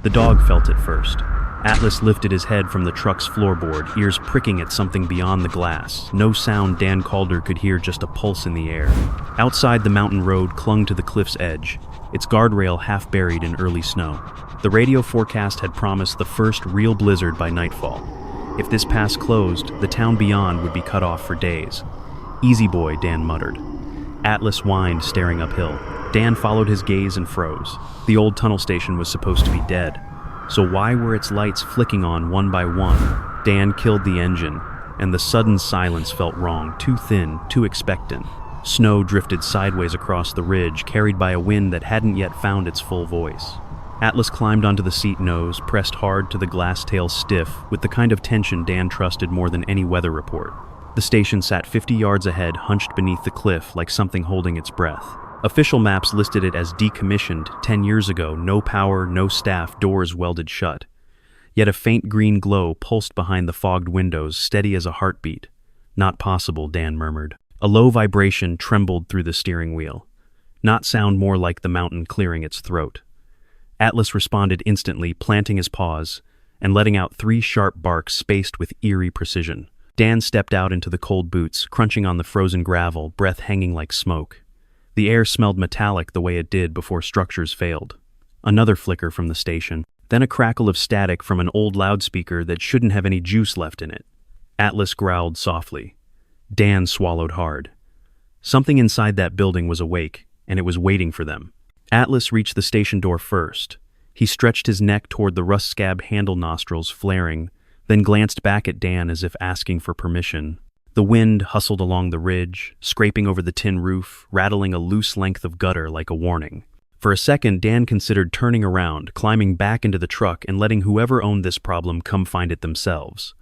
The dog felt it first. Atlas lifted his head from the truck's floorboard, ears pricking at something beyond the glass. No sound Dan Calder could hear, just a pulse in the air. Outside, the mountain road clung to the cliff's edge, its guardrail half buried in early snow. The radio forecast had promised the first real blizzard by nightfall. If this pass closed, the town beyond would be cut off for days. "Easy boy," Dan muttered. Atlas whined, staring uphill. Dan followed his gaze and froze. The old tunnel station was supposed to be dead. So why were its lights flicking on one by one? Dan killed the engine, and the sudden silence felt wrong, too thin, too expectant. Snow drifted sideways across the ridge, carried by a wind that hadn't yet found its full voice. Atlas climbed onto the seat nose, pressed hard to the glass tail stiff, with the kind of tension Dan trusted more than any weather report. The station sat 50 yards ahead, hunched beneath the cliff like something holding its breath. Official maps listed it as decommissioned 10 years ago, no power, no staff, doors welded shut. Yet a faint green glow pulsed behind the fogged windows, steady as a heartbeat. "Not possible," Dan murmured. A low vibration trembled through the steering wheel. Not sound more like the mountain clearing its throat. Atlas responded instantly, planting his paws and letting out 3 sharp barks spaced with eerie precision. Dan stepped out into the cold boots, crunching on the frozen gravel, breath hanging like smoke. The air smelled metallic the way it did before structures failed. Another flicker from the station, then a crackle of static from an old loudspeaker that shouldn't have any juice left in it. Atlas growled softly. Dan swallowed hard. Something inside that building was awake, and it was waiting for them. Atlas reached the station door first. He stretched his neck toward the rust-scabbed handle nostrils flaring, then glanced back at Dan as if asking for permission. The wind hustled along the ridge, scraping over the tin roof, rattling a loose length of gutter like a warning. For a second, Dan considered turning around, climbing back into the truck, and letting whoever owned this problem come find it themselves.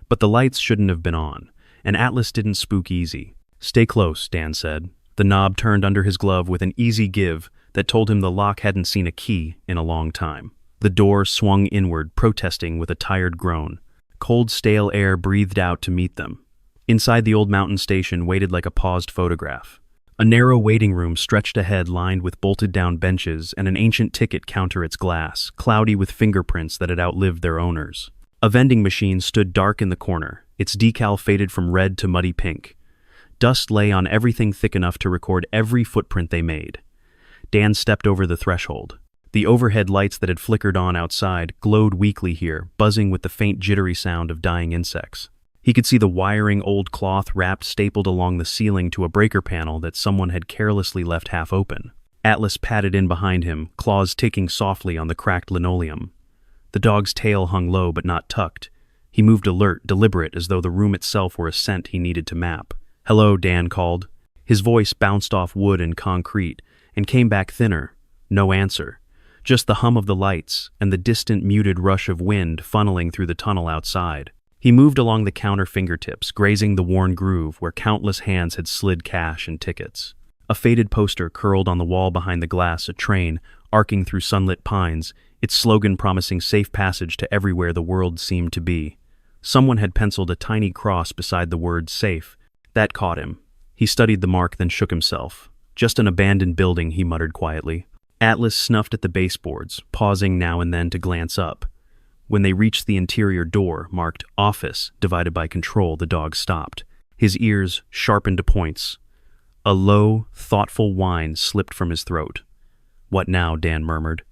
But the lights shouldn't have been on, and Atlas didn't spook easy. "Stay close," Dan said. The knob turned under his glove with an easy give that told him the lock hadn't seen a key in a long time. The door swung inward, protesting with a tired groan. Cold, stale air breathed out to meet them. Inside, the old mountain station waited like a paused photograph. A narrow waiting room stretched ahead, lined with bolted-down benches and an ancient ticket counter its glass, cloudy with fingerprints that had outlived their owners. A vending machine stood dark in the corner, its decal faded from red to muddy pink. Dust lay on everything thick enough to record every footprint they made. Dan stepped over the threshold. The overhead lights that had flickered on outside glowed weakly here, buzzing with the faint jittery sound of dying insects. He could see the wiring old cloth wrapped stapled along the ceiling to a breaker panel that someone had carelessly left half open. Atlas padded in behind him, claws ticking softly on the cracked linoleum. The dog's tail hung low but not tucked. He moved alert, deliberate, as though the room itself were a scent he needed to map. "Hello," Dan called. His voice bounced off wood and concrete and came back thinner. No answer. Just the hum of the lights and the distant muted rush of wind funneling through the tunnel outside. He moved along the counter fingertips, grazing the worn groove where countless hands had slid cash and tickets. A faded poster curled on the wall behind the glass, a train, arcing through sunlit pines, its slogan promising safe passage to everywhere the world seemed to be. Someone had penciled a tiny cross beside the word safe. That caught him. He studied the mark, then shook himself. "Just an abandoned building," he muttered quietly. Atlas snuffed at the baseboards, pausing now and then to glance up. When they reached the interior door, marked "Office," divided by "Control," the dog stopped. His ears sharpened to points. A low, thoughtful whine slipped from his throat. "What now?" Dan murmured.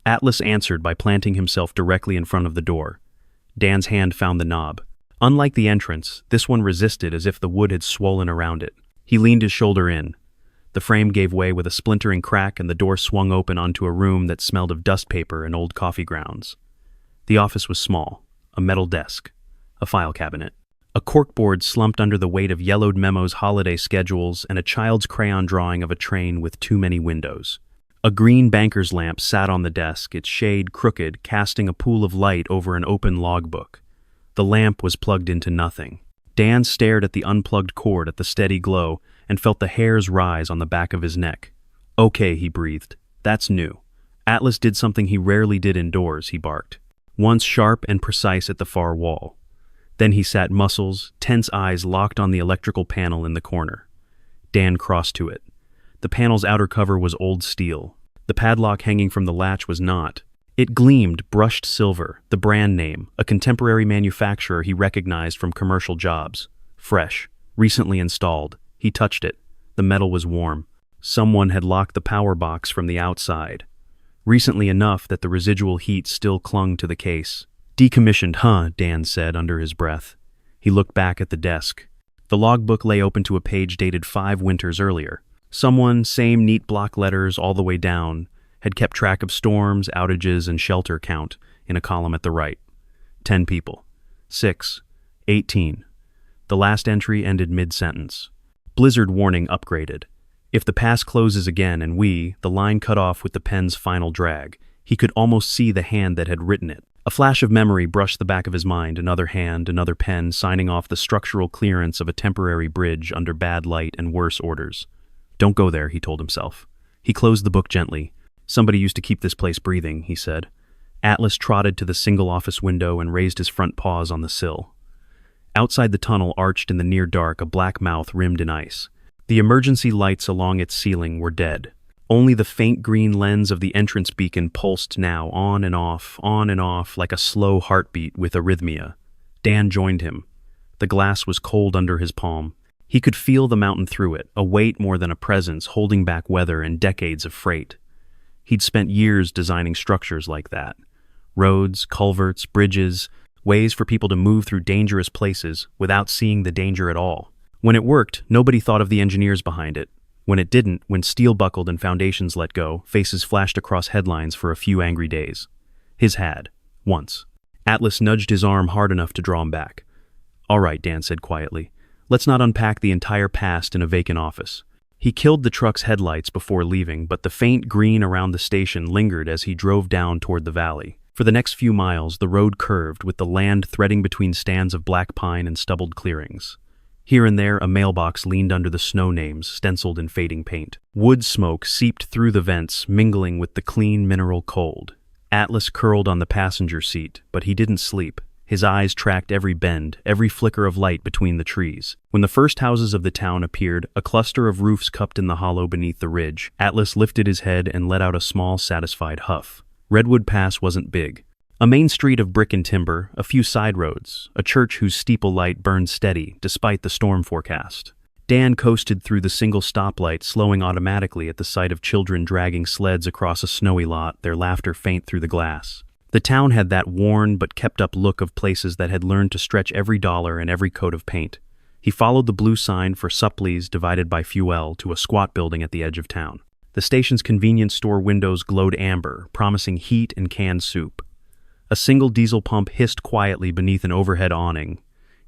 Atlas answered by planting himself directly in front of the door. Dan's hand found the knob. Unlike the entrance, this one resisted as if the wood had swollen around it. He leaned his shoulder in. The frame gave way with a splintering crack, and the door swung open onto a room that smelled of dust paper and old coffee grounds. The office was small, a metal desk, a file cabinet. A corkboard slumped under the weight of yellowed memos, holiday schedules, and a child's crayon drawing of a train with too many windows. A green banker's lamp sat on the desk, its shade crooked, casting a pool of light over an open logbook. The lamp was plugged into nothing. Dan stared at the unplugged cord at the steady glow and felt the hairs rise on the back of his neck. "Okay," he breathed. "That's new." Atlas did something he rarely did indoors, he barked. Once sharp and precise at the far wall. Then he sat, muscles, tense eyes locked on the electrical panel in the corner. Dan crossed to it. The panel's outer cover was old steel. The padlock hanging from the latch was not. It gleamed, brushed silver, the brand name, a contemporary manufacturer he recognized from commercial jobs. Fresh, recently installed. He touched it. The metal was warm. Someone had locked the power box from the outside. Recently enough that the residual heat still clung to the case. Decommissioned, huh? Dan said under his breath. He looked back at the desk. The logbook lay open to a page dated 5 winters earlier. Someone, same neat block letters all the way down, had kept track of storms, outages, and shelter count in a column at the right. 10 people. 6. 18. The last entry ended mid-sentence. Blizzard warning upgraded. If the pass closes again and the line cut off with the pen's final drag, he could almost see the hand that had written it. A flash of memory brushed the back of his mind, another hand, another pen, signing off the structural clearance of a temporary bridge under bad light and worse orders. Don't go there, he told himself. He closed the book gently. Somebody used to keep this place breathing, he said. Atlas trotted to the single office window and raised his front paws on the sill. Outside the tunnel arched in the near dark a black mouth rimmed in ice. The emergency lights along its ceiling were dead. Only the faint green lens of the entrance beacon pulsed now, on and off, like a slow heartbeat with arrhythmia. Dan joined him. The glass was cold under his palm. He could feel the mountain through it, a weight more than a presence holding back weather and decades of freight. He'd spent years designing structures like that. Roads, culverts, bridges, ways for people to move through dangerous places without seeing the danger at all. When it worked, nobody thought of the engineers behind it. When it didn't, when steel buckled and foundations let go, faces flashed across headlines for a few angry days. His had. Once. Atlas nudged his arm hard enough to draw him back. All right, Dan said quietly. Let's not unpack the entire past in a vacant office. He killed the truck's headlights before leaving, but the faint green around the station lingered as he drove down toward the valley. For the next few miles, the road curved, with the land threading between stands of black pine and stubbled clearings. Here and there, a mailbox leaned under the snow names, stenciled in fading paint. Wood smoke seeped through the vents, mingling with the clean mineral cold. Atlas curled on the passenger seat, but he didn't sleep. His eyes tracked every bend, every flicker of light between the trees. When the first houses of the town appeared, a cluster of roofs cupped in the hollow beneath the ridge, Atlas lifted his head and let out a small, satisfied huff. Redwood Pass wasn't big. A main street of brick and timber, a few side roads, a church whose steeple light burned steady despite the storm forecast. Dan coasted through the single stoplight, slowing automatically at the sight of children dragging sleds across a snowy lot, their laughter faint through the glass. The town had that worn but kept-up look of places that had learned to stretch every dollar and every coat of paint. He followed the blue sign for supplies divided by fuel to a squat building at the edge of town. The station's convenience store windows glowed amber, promising heat and canned soup. A single diesel pump hissed quietly beneath an overhead awning.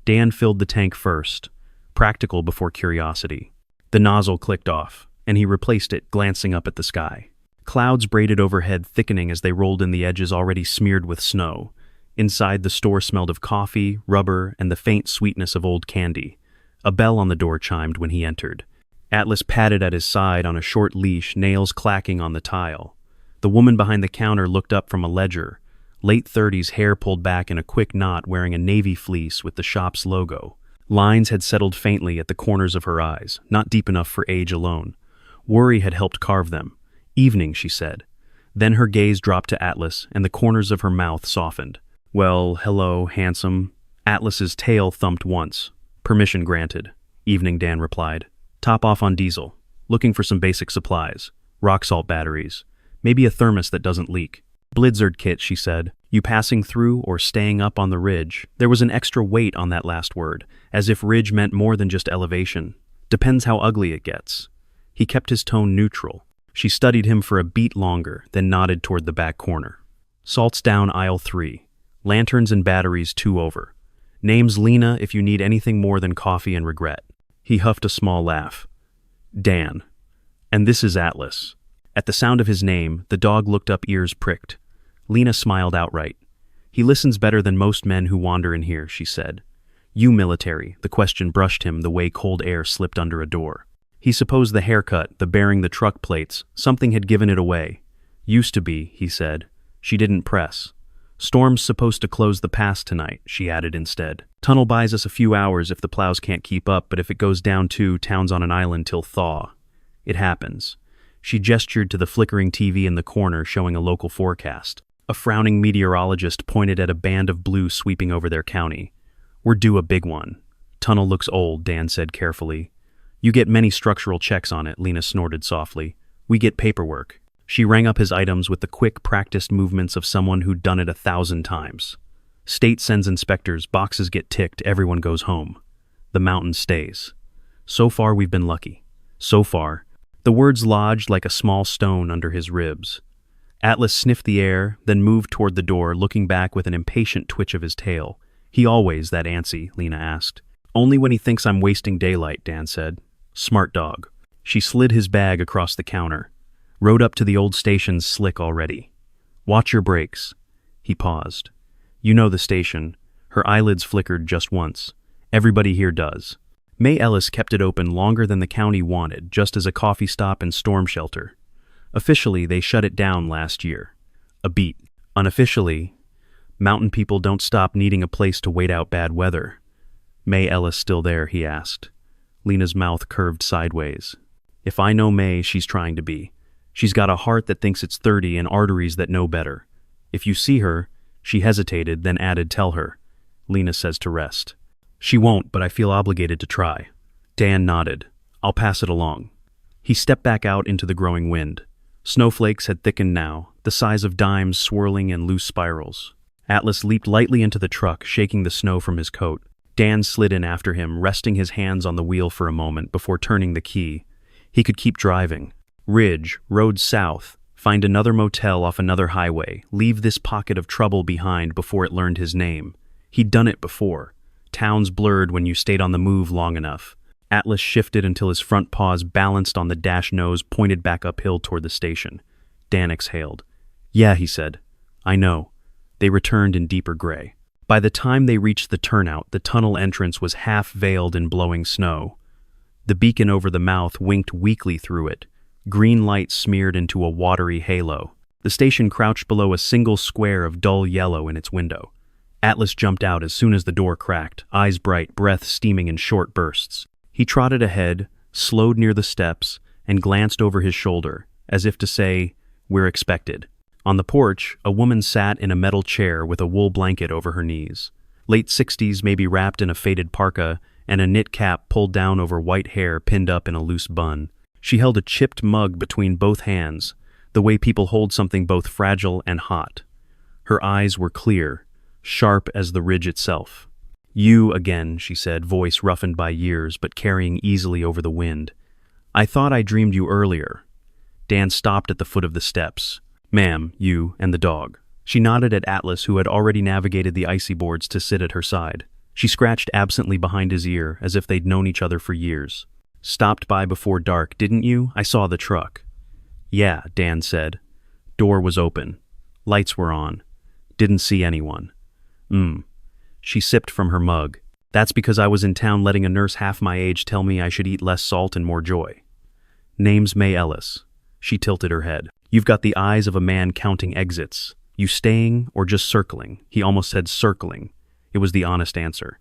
Dan filled the tank first, practical before curiosity. The nozzle clicked off, and he replaced it, glancing up at the sky. Clouds braided overhead, thickening as they rolled in, the edges already smeared with snow. Inside, the store smelled of coffee, rubber, and the faint sweetness of old candy. A bell on the door chimed when he entered. Atlas padded at his side on a short leash, nails clacking on the tile. The woman behind the counter looked up from a ledger. Late 30s, hair pulled back in a quick knot, wearing a navy fleece with the shop's logo. Lines had settled faintly at the corners of her eyes, not deep enough for age alone. Worry had helped carve them. Evening, she said. Then her gaze dropped to Atlas, and the corners of her mouth softened. Well, hello, handsome. Atlas's tail thumped once. Permission granted. Evening, Dan replied. Top off on diesel. Looking for some basic supplies. Rock salt batteries. Maybe a thermos that doesn't leak. Blizzard kit, she said. You passing through or staying up on the ridge? There was an extra weight on that last word, as if ridge meant more than just elevation. Depends how ugly it gets. He kept his tone neutral. She studied him for a beat longer, then nodded toward the back corner. Salts down aisle 3. Lanterns and batteries 2 over. Name's Lena if you need anything more than coffee and regret. He huffed a small laugh. Dan. And this is Atlas. At the sound of his name, the dog looked up, ears pricked. Lena smiled outright. He listens better than most men who wander in here, she said. You military, the question brushed him the way cold air slipped under a door. He supposed the haircut, the bearing the truck plates, something had given it away. Used to be, he said. She didn't press. Storm's supposed to close the pass tonight, she added instead. Tunnel buys us a few hours if the plows can't keep up, but if it goes down too, town's on an island till thaw. It happens. She gestured to the flickering TV in the corner, showing a local forecast. A frowning meteorologist pointed at a band of blue sweeping over their county. "We're due a big one." "Tunnel looks old," Dan said carefully. "You get many structural checks on it," Lena snorted softly. "We get paperwork." She rang up his items with the quick, practiced movements of someone who'd done it 1,000 times. State sends inspectors, boxes get ticked, everyone goes home. The mountain stays. So far we've been lucky. So far. The words lodged like a small stone under his ribs. Atlas sniffed the air, then moved toward the door, looking back with an impatient twitch of his tail. "He always that antsy?" Lena asked. "Only when he thinks I'm wasting daylight," Dan said. "Smart dog." She slid his bag across the counter. "Rode up to the old station's slick already. Watch your brakes." He paused. "You know the station." Her eyelids flickered just once. "Everybody here does." May Ellis kept it open longer than the county wanted, just as a coffee stop and storm shelter. Officially, they shut it down last year. A beat. Unofficially, mountain people don't stop needing a place to wait out bad weather. "May Ellis still there?" he asked. Lena's mouth curved sideways. "If I know May, she's trying to be. She's got a heart that thinks it's 30 and arteries that know better. If you see her," she hesitated, then added, "tell her. Lena says to rest." "She won't, but I feel obligated to try." Dan nodded. "I'll pass it along." He stepped back out into the growing wind. Snowflakes had thickened now, the size of dimes swirling in loose spirals. Atlas leaped lightly into the truck, shaking the snow from his coat. Dan slid in after him, resting his hands on the wheel for a moment before turning the key. He could keep driving. Ridge, road south, find another motel off another highway, leave this pocket of trouble behind before it learned his name. He'd done it before. Towns blurred when you stayed on the move long enough. Atlas shifted until his front paws balanced on the dash nose pointed back uphill toward the station. Dan exhaled. "Yeah," he said. "I know." They returned in deeper gray. By the time they reached the turnout, the tunnel entrance was half veiled in blowing snow. The beacon over the mouth winked weakly through it. Green light smeared into a watery halo. The station crouched below a single square of dull yellow in its window. Atlas jumped out as soon as the door cracked, eyes bright, breath steaming in short bursts. He trotted ahead, slowed near the steps, and glanced over his shoulder, as if to say, "We're expected." On the porch, a woman sat in a metal chair with a wool blanket over her knees. Late 60s, maybe wrapped in a faded parka, and a knit cap pulled down over white hair pinned up in a loose bun. She held a chipped mug between both hands, the way people hold something both fragile and hot. Her eyes were clear, sharp as the ridge itself. "You again," she said, voice roughened by years but carrying easily over the wind. "I thought I dreamed you earlier." Dan stopped at the foot of the steps. "Ma'am, you and the dog." She nodded at Atlas, who had already navigated the icy boards to sit at her side. She scratched absently behind his ear, as if they'd known each other for years. "Stopped by before dark, didn't you? I saw the truck." "Yeah," Dan said. Door was open. Lights were on. Didn't see anyone. She sipped from her mug. "That's because I was in town letting a nurse half my age tell me I should eat less salt and more joy." "Name's May Ellis." She tilted her head. "You've got the eyes of a man counting exits. You staying or just circling?" He almost said circling. It was the honest answer.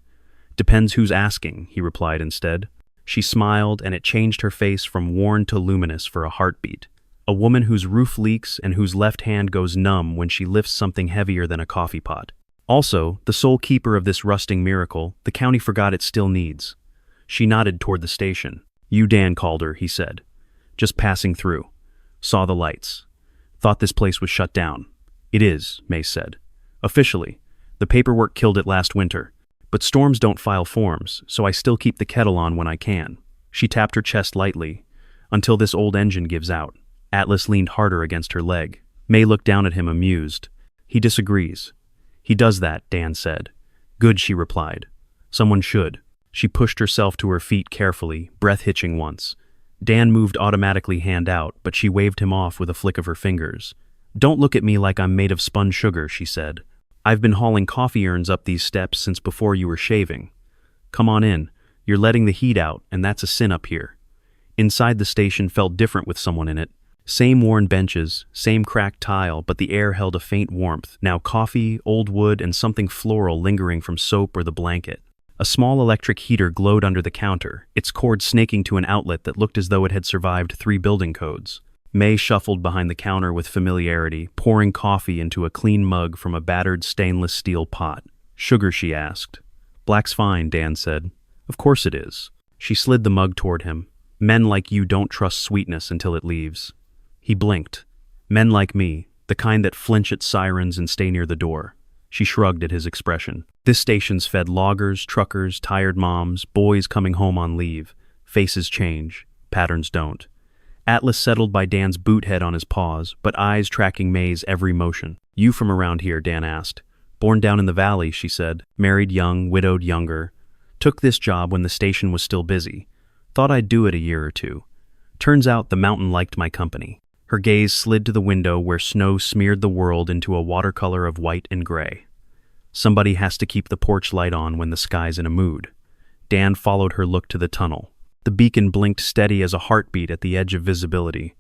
"Depends who's asking," he replied instead. She smiled, and it changed her face from worn to luminous for a heartbeat. A woman whose roof leaks and whose left hand goes numb when she lifts something heavier than a coffee pot. Also, the sole keeper of this rusting miracle, the county forgot it still needs. She nodded toward the station. "You Dan Calder," he said. "Just passing through. Saw the lights. Thought this place was shut down." "It is," May said. "Officially. The paperwork killed it last winter. But storms don't file forms, so I still keep the kettle on when I can." She tapped her chest lightly. "Until this old engine gives out." Atlas leaned harder against her leg. May looked down at him amused. "He disagrees." "He does that," Dan said. "Good," she replied. "Someone should." She pushed herself to her feet carefully, breath hitching once. Dan moved automatically hand out, but she waved him off with a flick of her fingers. "Don't look at me like I'm made of spun sugar," she said. "I've been hauling coffee urns up these steps since before you were shaving. Come on in. You're letting the heat out, and that's a sin up here." Inside the station felt different with someone in it. Same worn benches, same cracked tile, but the air held a faint warmth, now coffee, old wood, and something floral lingering from soap or the blanket. A small electric heater glowed under the counter, its cord snaking to an outlet that looked as though it had survived 3 building codes. May shuffled behind the counter with familiarity, pouring coffee into a clean mug from a battered stainless steel pot. "Sugar?" she asked. "Black's fine," Dan said. "Of course it is." She slid the mug toward him. "Men like you don't trust sweetness until it leaves." He blinked. "Men like me, the kind that flinch at sirens and stay near the door." She shrugged at his expression. "This station's fed loggers, truckers, tired moms, boys coming home on leave. Faces change, patterns don't." Atlas settled by Dan's boot head on his paws, but eyes tracking May's every motion. "You from around here?" Dan asked. "Born down in the valley," she said. "Married young, widowed younger. Took this job when the station was still busy. Thought I'd do it a year or two. Turns out the mountain liked my company." Her gaze slid to the window where snow smeared the world into a watercolor of white and gray. "Somebody has to keep the porch light on when the sky's in a mood." Dan followed her look to the tunnel. The beacon blinked steady as a heartbeat at the edge of visibility.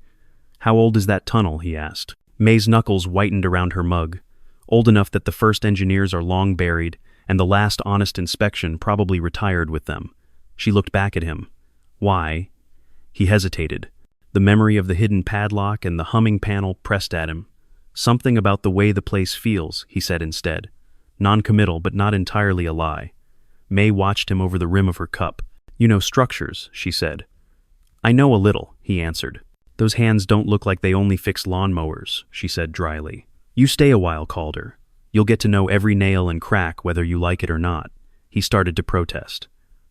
"How old is that tunnel?" he asked. May's knuckles whitened around her mug. "Old enough that the first engineers are long buried, and the last honest inspection probably retired with them." She looked back at him. "Why?" He hesitated. The memory of the hidden padlock and the humming panel pressed at him. "Something about the way the place feels," he said instead. Non-committal, but not entirely a lie. May watched him over the rim of her cup. "You know structures," she said. "I know a little," he answered. "Those hands don't look like they only fix lawnmowers," she said dryly. "You stay a while, Calder. You'll get to know every nail and crack whether you like it or not." He started to protest.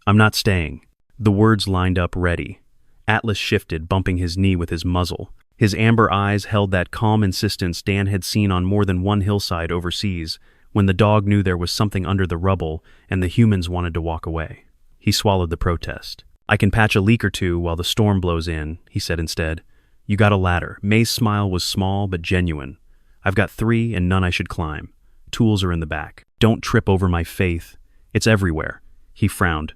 "I'm not staying." The words lined up ready. Atlas shifted, bumping his knee with his muzzle. His amber eyes held that calm insistence Dan had seen on more than one hillside overseas, when the dog knew there was something under the rubble and the humans wanted to walk away. He swallowed the protest. "I can patch a leak or two while the storm blows in," he said instead. "You got a ladder." May's smile was small but genuine. "I've got 3 and none I should climb. Tools are in the back. Don't trip over my faith. It's everywhere." He frowned.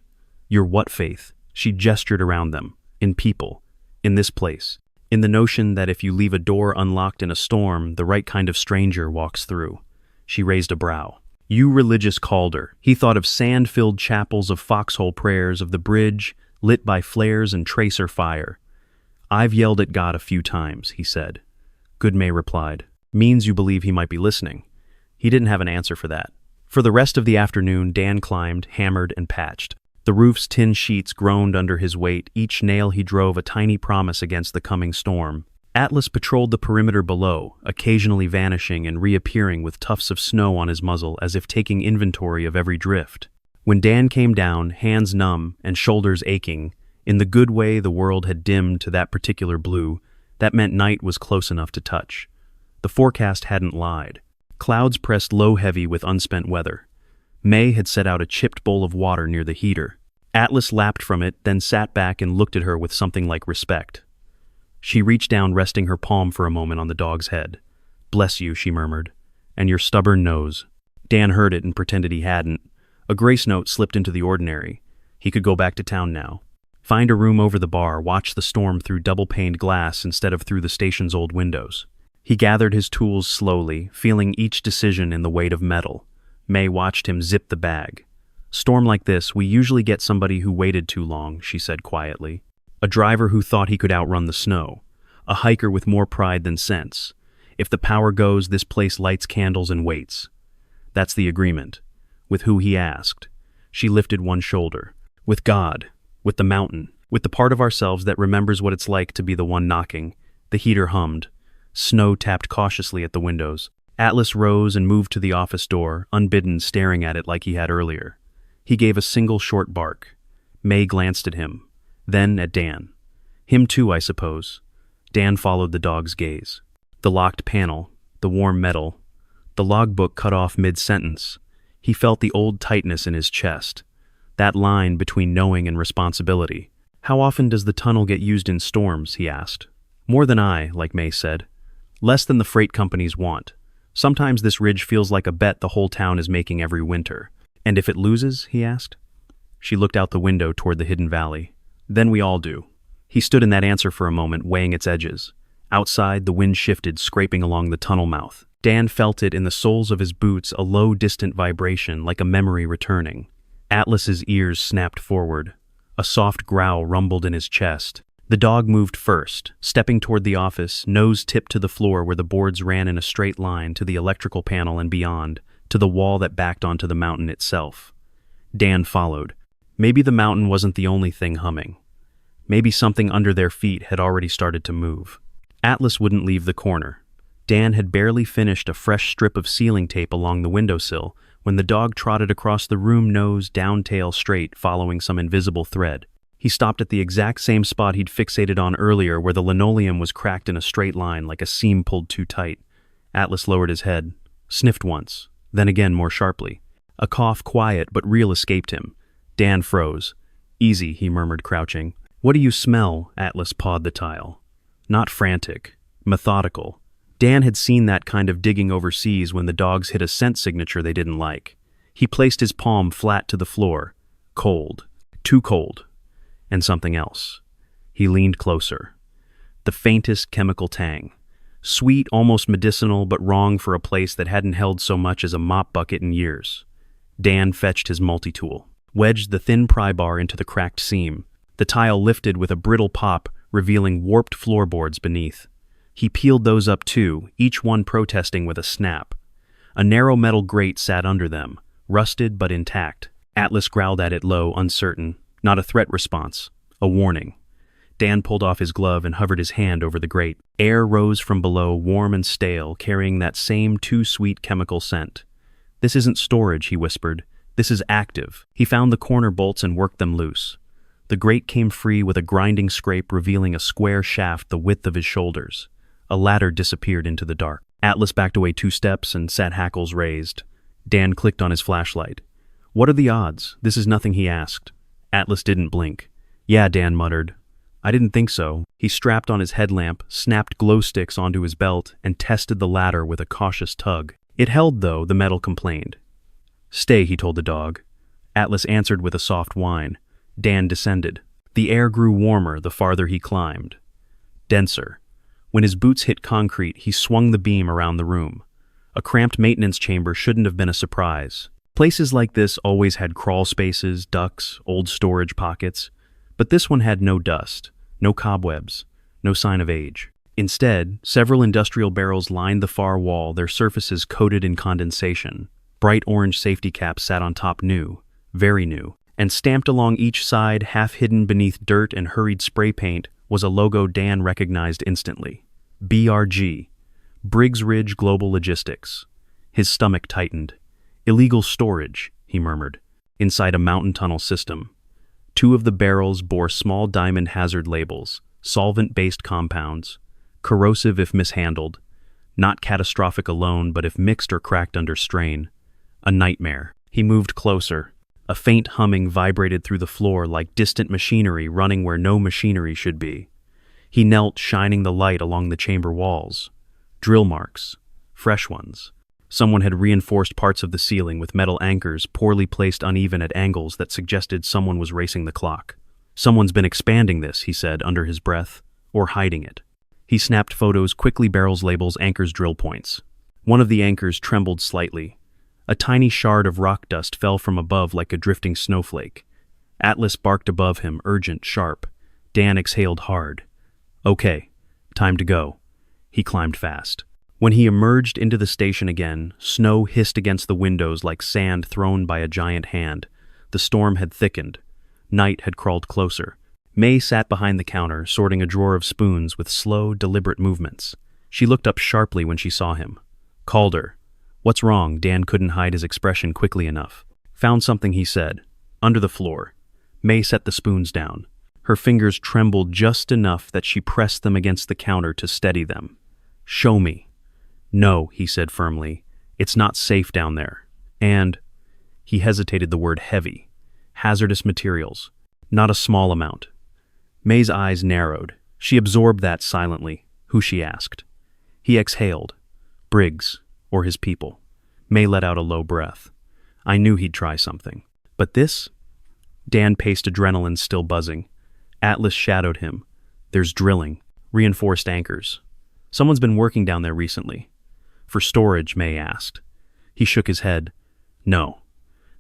"Your what faith?" She gestured around them. "In people. In this place. In the notion that if you leave a door unlocked in a storm, the right kind of stranger walks through." She raised a brow. "You religious Calder." He thought of sand-filled chapels of foxhole prayers, of the bridge, lit by flares and tracer fire. "I've yelled at God a few times," he said. Good May replied. "Means you believe he might be listening." He didn't have an answer for that. For the rest of the afternoon, Dan climbed, hammered, and patched. The roof's tin sheets groaned under his weight, each nail he drove a tiny promise against the coming storm. Atlas patrolled the perimeter below, occasionally vanishing and reappearing with tufts of snow on his muzzle as if taking inventory of every drift. When Dan came down, hands numb and shoulders aching, in the good way the world had dimmed to that particular blue, that meant night was close enough to touch. The forecast hadn't lied. Clouds pressed low heavy with unspent weather. May had set out a chipped bowl of water near the heater. Atlas lapped from it, then sat back and looked at her with something like respect. She reached down, resting her palm for a moment on the dog's head. "Bless you," she murmured. "And your stubborn nose." Dan heard it and pretended he hadn't. A grace note slipped into the ordinary. He could go back to town now. Find a room over the bar, watch the storm through double-paned glass instead of through the station's old windows. He gathered his tools slowly, feeling each decision in the weight of metal. May watched him zip the bag. "Storm like this, we usually get somebody who waited too long," she said quietly. "A driver who thought he could outrun the snow. A hiker with more pride than sense. If the power goes, this place lights candles and waits." That's the agreement. With who, he asked. She lifted one shoulder. "With God. With the mountain. With the part of ourselves that remembers what it's like to be the one knocking." The heater hummed. Snow tapped cautiously at the windows. Atlas rose and moved to the office door, unbidden, staring at it like he had earlier. He gave a single short bark. May glanced at him, then at Dan. "Him too, I suppose." Dan followed the dog's gaze. The locked panel, the warm metal, the logbook cut off mid-sentence. He felt the old tightness in his chest. That line between knowing and responsibility. "How often does the tunnel get used in storms?" he asked. "More than I," like May said. "Less than the freight companies want. Sometimes this ridge feels like a bet the whole town is making every winter." "And if it loses?" he asked. She looked out the window toward the hidden valley. "Then we all do." He stood in that answer for a moment, weighing its edges. Outside, the wind shifted, scraping along the tunnel mouth. Dan felt it in the soles of his boots, a low, distant vibration, like a memory returning. Atlas's ears snapped forward. A soft growl rumbled in his chest. The dog moved first, stepping toward the office, nose tipped to the floor where the boards ran in a straight line to the electrical panel and beyond, to the wall that backed onto the mountain itself. Dan followed. Maybe the mountain wasn't the only thing humming. Maybe something under their feet had already started to move. Atlas wouldn't leave the corner. Dan had barely finished a fresh strip of ceiling tape along the windowsill when the dog trotted across the room, nose down, tail straight, following some invisible thread. He stopped at the exact same spot he'd fixated on earlier, where the linoleum was cracked in a straight line like a seam pulled too tight. Atlas lowered his head, sniffed once, then again more sharply. A cough, quiet but real, escaped him. Dan froze. "Easy," he murmured, crouching. "What do you smell?" Atlas pawed the tile. Not frantic, methodical. Dan had seen that kind of digging overseas when the dogs hit a scent signature they didn't like. He placed his palm flat to the floor. Cold. Too cold. And something else. He leaned closer. The faintest chemical tang. Sweet, almost medicinal, but wrong for a place that hadn't held so much as a mop bucket in years. Dan fetched his multi-tool, wedged the thin pry bar into the cracked seam. The tile lifted with a brittle pop, revealing warped floorboards beneath. He peeled those up too, each one protesting with a snap. A narrow metal grate sat under them, rusted but intact. Atlas growled at it low, uncertain. Not a threat response, a warning. Dan pulled off his glove and hovered his hand over the grate. Air rose from below, warm and stale, carrying that same too-sweet chemical scent. "This isn't storage," he whispered. "This is active." He found the corner bolts and worked them loose. The grate came free with a grinding scrape, revealing a square shaft the width of his shoulders. A ladder disappeared into the dark. Atlas backed away 2 steps and sat, hackles raised. Dan clicked on his flashlight. "What are the odds? This is nothing," he asked. Atlas didn't blink. "Yeah," Dan muttered. "I didn't think so." He strapped on his headlamp, snapped glow sticks onto his belt, and tested the ladder with a cautious tug. It held, though, the metal complained. "Stay," he told the dog. Atlas answered with a soft whine. Dan descended. The air grew warmer the farther he climbed. Denser. When his boots hit concrete, he swung the beam around the room. A cramped maintenance chamber shouldn't have been a surprise. Places like this always had crawl spaces, ducts, old storage pockets, but this one had no dust, no cobwebs, no sign of age. Instead, several industrial barrels lined the far wall, their surfaces coated in condensation. Bright orange safety caps sat on top, new, very new, and stamped along each side, half hidden beneath dirt and hurried spray paint, was a logo Dan recognized instantly. BRG, Briggs Ridge Global Logistics. His stomach tightened. "Illegal storage," he murmured, inside a mountain tunnel system. 2 of the barrels bore small diamond hazard labels, solvent-based compounds, corrosive if mishandled, not catastrophic alone, but if mixed or cracked under strain. A nightmare. He moved closer. A faint humming vibrated through the floor like distant machinery running where no machinery should be. He knelt, shining the light along the chamber walls. Drill marks. Fresh ones. Someone had reinforced parts of the ceiling with metal anchors poorly placed uneven at angles that suggested someone was racing the clock. "Someone's been expanding this," he said under his breath, "or hiding it." He snapped photos, quickly, barrels, labels, anchors, drill points. One of the anchors trembled slightly. A tiny shard of rock dust fell from above like a drifting snowflake. Atlas barked above him, urgent, sharp. Dan exhaled hard. "Okay, time to go." He climbed fast. When he emerged into the station again, snow hissed against the windows like sand thrown by a giant hand. The storm had thickened. Night had crawled closer. May sat behind the counter, sorting a drawer of spoons with slow, deliberate movements. She looked up sharply when she saw him. Calder. "What's wrong?" Dan couldn't hide his expression quickly enough. "Found something," he said. "Under the floor." May set the spoons down. Her fingers trembled just enough that she pressed them against the counter to steady them. "Show me." "No," he said firmly. "It's not safe down there. And," he hesitated, the word heavy, "hazardous materials. Not a small amount." May's eyes narrowed. She absorbed that silently. "Who?" she asked. He exhaled. "Briggs, or his people." May let out a low breath. "I knew he'd try something. But this?" Dan paced, adrenaline still buzzing. Atlas shadowed him. "There's drilling. Reinforced anchors. Someone's been working down there recently." "For storage?" May asked. He shook his head. "No.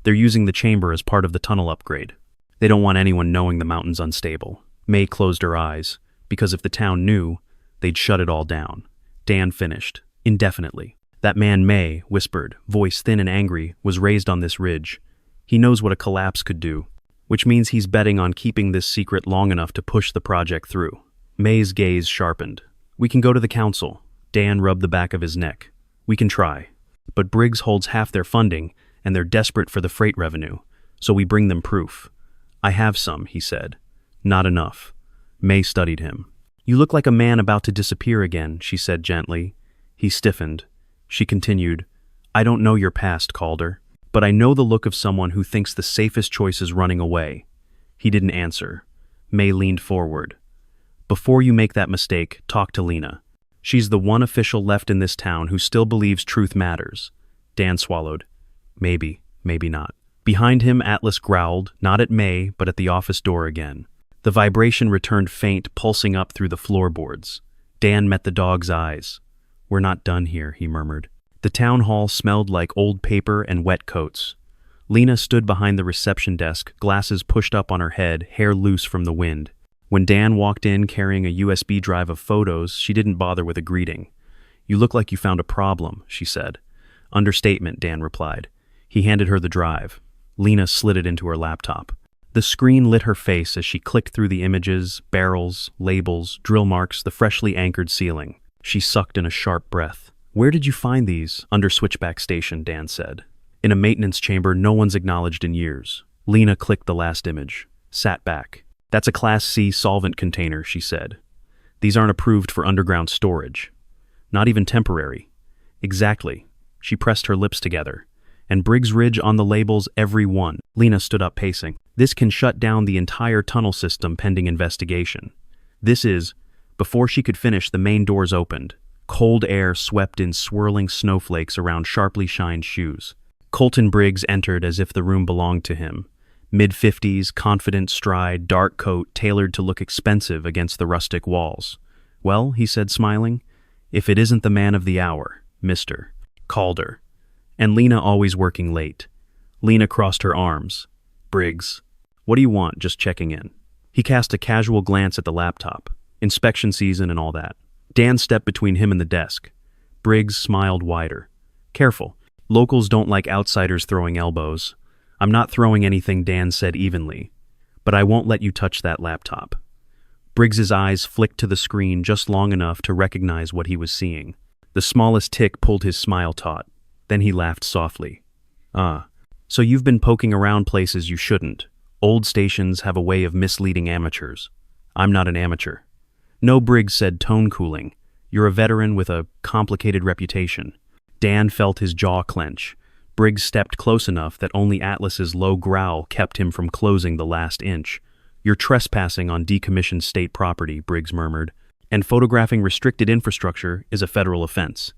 They're using the chamber as part of the tunnel upgrade. They don't want anyone knowing the mountain's unstable. May closed her eyes, because if the town knew, they'd shut it all down. Dan finished, indefinitely. That man May, whispered, voice thin and angry, was raised on this ridge. He knows what a collapse could do, which means he's betting on keeping this secret long enough to push the project through. May's gaze sharpened. We can go to the council. Dan rubbed the back of his neck. We can try. But Briggs holds half their funding, and they're desperate for the freight revenue, so we bring them proof. I have some, he said. Not enough. May studied him. You look like a man about to disappear again, she said gently. He stiffened. She continued, I don't know your past, Calder, but I know the look of someone who thinks the safest choice is running away. He didn't answer. May leaned forward. Before you make that mistake, talk to Lena. She's the one official left in this town who still believes truth matters. Dan swallowed. Maybe, maybe not. Behind him, Atlas growled, not at May, but at the office door again. The vibration returned faint, pulsing up through the floorboards. Dan met the dog's eyes. We're not done here, he murmured. The town hall smelled like old paper and wet coats. Lena stood behind the reception desk, glasses pushed up on her head, hair loose from the wind. When Dan walked in carrying a USB drive of photos, she didn't bother with a greeting. You look like you found a problem, she said. Understatement, Dan replied. He handed her the drive. Lena slid it into her laptop. The screen lit her face as she clicked through the images, barrels, labels, drill marks, the freshly anchored ceiling. She sucked in a sharp breath. Where did you find these? Under switchback station, Dan said. In a maintenance chamber no one's acknowledged in years. Lena clicked the last image. Sat back. That's a Class C solvent container, she said. These aren't approved for underground storage. Not even temporary. Exactly. She pressed her lips together. And Briggs Ridge on the labels, every one. Lena stood up pacing. This can shut down the entire tunnel system pending investigation. This is... Before she could finish, the main doors opened. Cold air swept in swirling snowflakes around sharply shined shoes. Colton Briggs entered as if the room belonged to him. Mid-50s, confident stride, dark coat, tailored to look expensive against the rustic walls. Well, he said, smiling, if it isn't the man of the hour, Mr. Calder. And Lena always working late. Lena crossed her arms. Briggs. What do you want? Just checking in. He cast a casual glance at the laptop. Inspection season and all that. Dan stepped between him and the desk. Briggs smiled wider. Careful. Locals don't like outsiders throwing elbows. I'm not throwing anything, Dan said evenly. But I won't let you touch that laptop. Briggs's eyes flicked to the screen just long enough to recognize what he was seeing. The smallest tick pulled his smile taut. Then he laughed softly. So you've been poking around places you shouldn't. Old stations have a way of misleading amateurs. I'm not an amateur. No, Briggs said, tone cooling. You're a veteran with a complicated reputation. Dan felt his jaw clench. Briggs stepped close enough that only Atlas's low growl kept him from closing the last inch. You're trespassing on decommissioned state property, Briggs murmured, and photographing restricted infrastructure is a federal offense.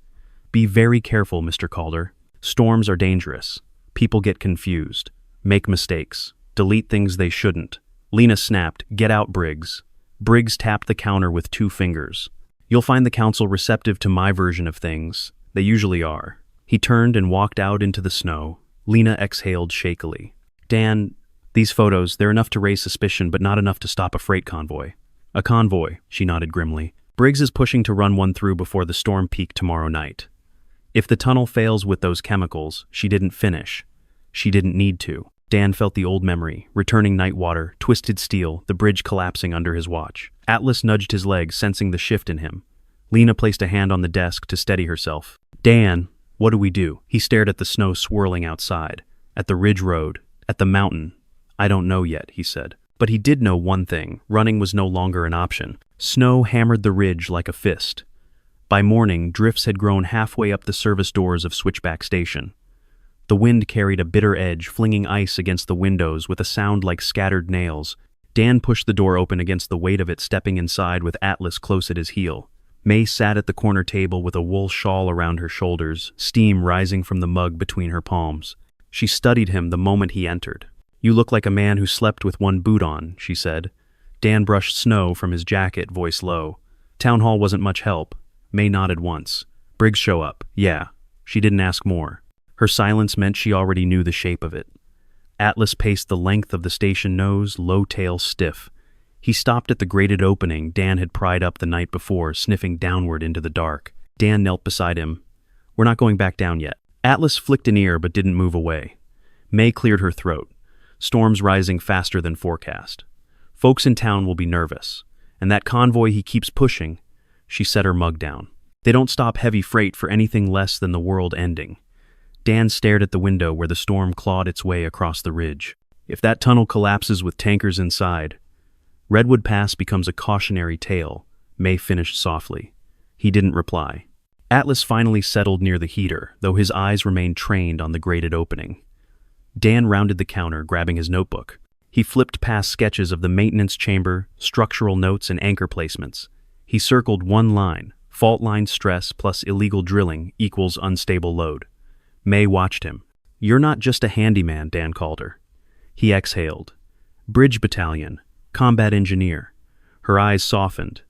Be very careful, Mr. Calder. Storms are dangerous. People get confused, make mistakes, delete things they shouldn't. Lena snapped, Get out, Briggs. Briggs tapped the counter with 2 fingers. You'll find the council receptive to my version of things. They usually are. He turned and walked out into the snow. Lena exhaled shakily. Dan, these photos, they're enough to raise suspicion, but not enough to stop a freight convoy. A convoy, she nodded grimly. Briggs is pushing to run one through before the storm peak tomorrow night. If the tunnel fails with those chemicals, she didn't finish. She didn't need to. Dan felt the old memory, returning night water, twisted steel, the bridge collapsing under his watch. Atlas nudged his leg, sensing the shift in him. Lena placed a hand on the desk to steady herself. Dan, what do we do? He stared at the snow swirling outside, at the ridge road, at the mountain. I don't know yet, he said. But he did know one thing. Running was no longer an option. Snow hammered the ridge like a fist. By morning, drifts had grown halfway up the service doors of Switchback Station. The wind carried a bitter edge, flinging ice against the windows with a sound like scattered nails. Dan pushed the door open against the weight of it, stepping inside with Atlas close at his heel. May sat at the corner table with a wool shawl around her shoulders, steam rising from the mug between her palms. She studied him the moment he entered. You look like a man who slept with one boot on, she said. Dan brushed snow from his jacket, voice low. Town hall wasn't much help. May nodded once. Briggs show up. Yeah. She didn't ask more. Her silence meant she already knew the shape of it. Atlas paced the length of the station nose, low tail stiff. He stopped at the grated opening Dan had pried up the night before, sniffing downward into the dark. Dan knelt beside him. "We're not going back down yet." Atlas flicked an ear but didn't move away. May cleared her throat. "Storm's rising faster than forecast. Folks in town will be nervous. And that convoy he keeps pushing," she set her mug down. "They don't stop heavy freight for anything less than the world ending." Dan stared at the window where the storm clawed its way across the ridge. "If that tunnel collapses with tankers inside..." Redwood Pass becomes a cautionary tale, May finished softly. He didn't reply. Atlas finally settled near the heater, though his eyes remained trained on the grated opening. Dan rounded the counter, grabbing his notebook. He flipped past sketches of the maintenance chamber, structural notes, and anchor placements. He circled one line: fault line stress plus illegal drilling equals unstable load. May watched him. "You're not just a handyman," Dan called her. He exhaled. "Bridge battalion, combat engineer." Her eyes softened.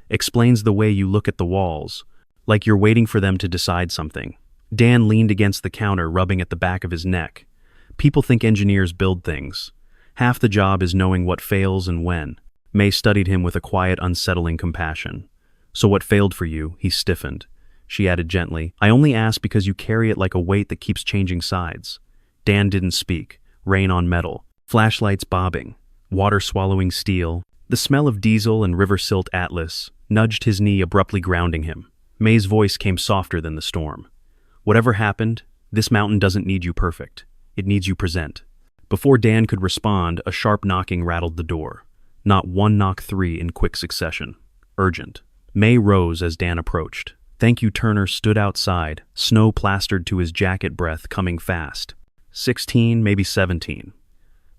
"Explains the way you look at the walls, like you're waiting for them to decide something." Dan leaned against the counter, rubbing at the back of his neck. "People think engineers build things. Half the job is knowing what fails and when." May studied him with a quiet, unsettling compassion. "So what failed for you?" He stiffened. She added gently, "I only ask because you carry it like a weight that keeps changing sides." Dan didn't speak. Rain on metal. Flashlights bobbing. Water swallowing steel. The smell of diesel and river silt. Atlas nudged his knee, abruptly grounding him. May's voice came softer than the storm. "Whatever happened, this mountain doesn't need you perfect. It needs you present." Before Dan could respond, a sharp knocking rattled the door. Not one knock, three in quick succession. Urgent. May rose as Dan approached. "Thank you." Turner stood outside, snow plastered to his jacket, breath coming fast. 16, maybe 17.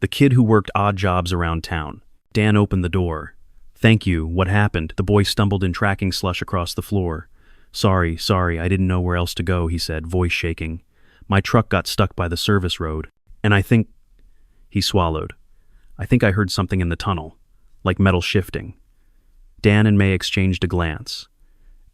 The kid who worked odd jobs around town. Dan opened the door. "Thank you. What happened?" The boy stumbled in tracking slush across the floor. Sorry, I didn't know where else to go," he said, voice shaking. "My truck got stuck by the service road, and I think..." He swallowed. "I think I heard something in the tunnel, like metal shifting." Dan and May exchanged a glance.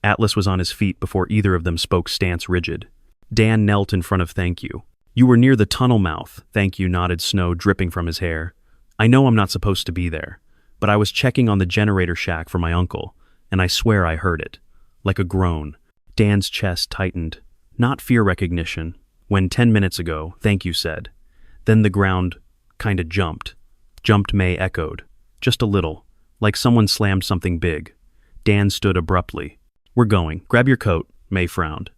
Atlas was on his feet before either of them spoke, stance rigid. Dan knelt in front of "Thank you." "You were near the tunnel mouth." "Thank you," nodded, snow dripping from his hair. "I know I'm not supposed to be there, but I was checking on the generator shack for my uncle, and I swear I heard it. Like a groan." Dan's chest tightened. Not fear recognition. "When 10 minutes ago," "Thank you," said. "Then the ground kinda jumped." "Jumped," May echoed. "Just a little. Like someone slammed something big." Dan stood abruptly. "We're going. Grab your coat." May frowned.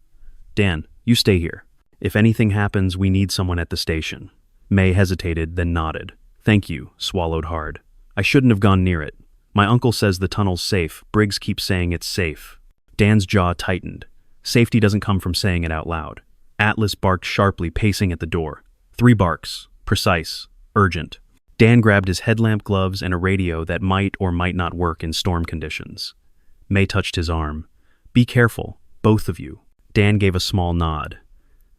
"Dan, you stay here. If anything happens, we need someone at the station." May hesitated, then nodded. "Thank you," swallowed hard. "I shouldn't have gone near it. My uncle says the tunnel's safe. Briggs keeps saying it's safe." Dan's jaw tightened. Safety doesn't come from saying it out loud. Atlas barked sharply, pacing at the door. 3 barks. Precise. Urgent. Dan grabbed his headlamp, gloves, and a radio that might or might not work in storm conditions. May touched his arm. "Be careful, both of you." Dan gave a small nod.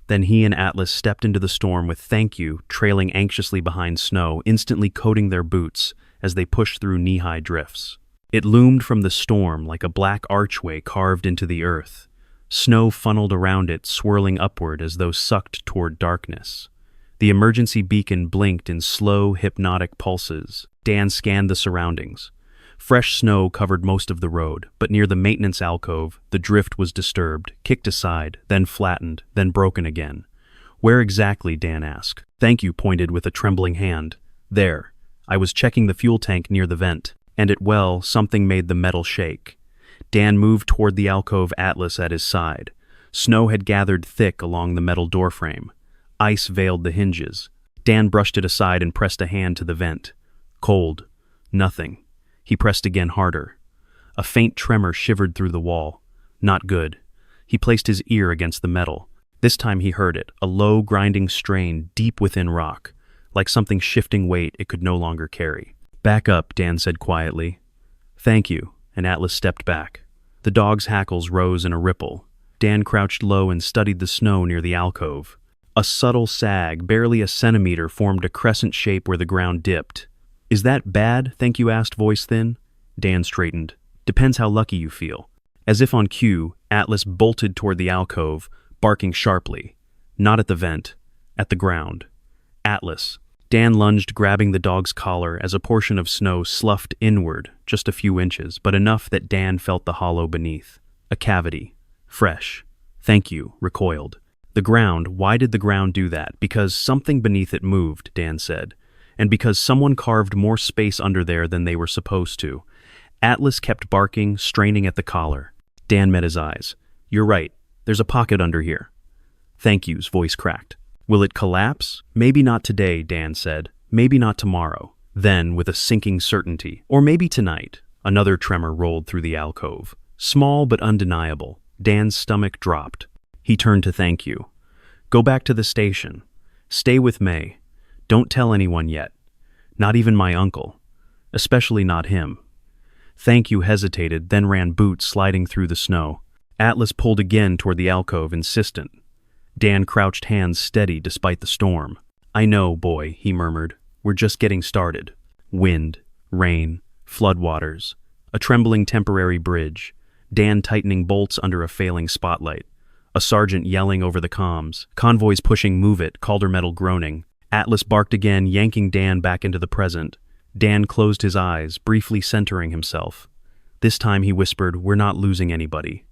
Then he and Atlas stepped into the storm with "Thank you" trailing anxiously behind snow, instantly coating their boots as they pushed through knee-high drifts. It loomed from the storm like a black archway carved into the earth. Snow funneled around it, swirling upward as though sucked toward darkness. The emergency beacon blinked in slow, hypnotic pulses. Dan scanned the surroundings. Fresh snow covered most of the road, but near the maintenance alcove, the drift was disturbed, kicked aside, then flattened, then broken again. "Where exactly?" Dan asked. "Thank you" pointed with a trembling hand. "There. I was checking the fuel tank near the vent." And something made the metal shake. Dan moved toward the alcove, Atlas at his side. Snow had gathered thick along the metal doorframe. Ice veiled the hinges. Dan brushed it aside and pressed a hand to the vent. Cold. Nothing. He pressed again, harder. A faint tremor shivered through the wall. Not good. He placed his ear against the metal. This time he heard it, a low, grinding strain deep within rock, like something shifting weight it could no longer carry. "Back up," Dan said quietly. "Thank you," and Atlas stepped back. The dog's hackles rose in a ripple. Dan crouched low and studied the snow near the alcove. A subtle sag, barely a centimeter, formed a crescent shape where the ground dipped. "Is that bad?" "Thank you," asked, voice thin. Dan straightened. "Depends how lucky you feel." As if on cue, Atlas bolted toward the alcove, barking sharply. Not at the vent, at the ground. "Atlas, Dan lunged, grabbing the dog's collar as a portion of snow sloughed inward just a few inches, but enough that Dan felt the hollow beneath. A cavity. Fresh. Thank you, recoiled. The ground, why did the ground do that? Because something beneath it moved, Dan said, and because someone carved more space under there than they were supposed to. Atlas kept barking, straining at the collar. Dan met his eyes. You're right, there's a pocket under here. Thank you's voice cracked. Will it collapse? Maybe not today, Dan said. Maybe not tomorrow. Then, with a sinking certainty, or maybe tonight, another tremor rolled through the alcove. Small but undeniable. Dan's stomach dropped. He turned to Thank you. Go back to the station. Stay with May. Don't tell anyone yet. Not even my uncle. Especially not him. Thank you hesitated, then ran boots sliding through the snow. Atlas pulled again toward the alcove, insistent. Dan crouched, hands steady despite the storm. I know, boy, he murmured. We're just getting started. Wind, rain, floodwaters, a trembling temporary bridge, Dan tightening bolts under a failing spotlight, a sergeant yelling over the comms, convoys pushing Move It, Calder Metal groaning. Atlas barked again, yanking Dan back into the present. Dan closed his eyes, briefly centering himself. This time he whispered, We're not losing anybody.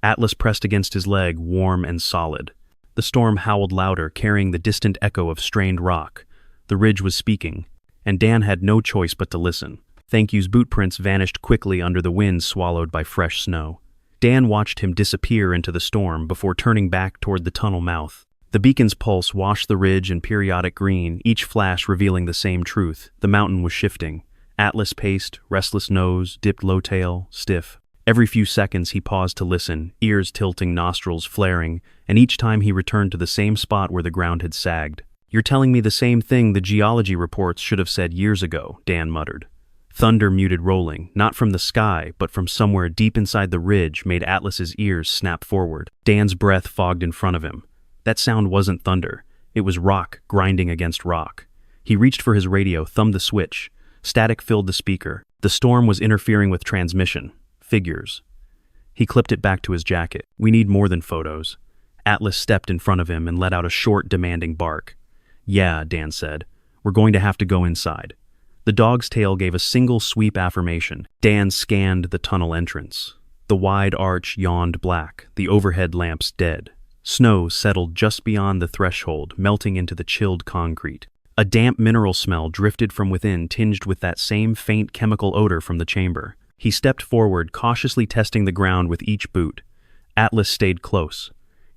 Atlas pressed against his leg, warm and solid. The storm howled louder, carrying the distant echo of strained rock. The ridge was speaking, and Dan had no choice but to listen. Thank you's boot prints vanished quickly under the wind swallowed by fresh snow. Dan watched him disappear into the storm before turning back toward the tunnel mouth. The beacon's pulse washed the ridge in periodic green, each flash revealing the same truth. The mountain was shifting. Atlas paced, restless nose, dipped low tail, stiff. Every few seconds he paused to listen, ears tilting, nostrils flaring, and each time he returned to the same spot where the ground had sagged. You're telling me the same thing the geology reports should have said years ago, Dan muttered. Thunder muted rolling, not from the sky, but from somewhere deep inside the ridge, made Atlas's ears snap forward. Dan's breath fogged in front of him. That sound wasn't thunder. It was rock grinding against rock. He reached for his radio, thumbed the switch. Static filled the speaker. The storm was interfering with transmission. Figures. He clipped it back to his jacket. We need more than photos. Atlas stepped in front of him and let out a short, demanding bark. Yeah, Dan said. We're going to have to go inside. The dog's tail gave a single sweep affirmation. Dan scanned the tunnel entrance. The wide arch yawned black, the overhead lamps dead. Snow settled just beyond the threshold, melting into the chilled concrete. A damp mineral smell drifted from within, tinged with that same faint chemical odor from the chamber. He stepped forward, cautiously testing the ground with each boot. Atlas stayed close.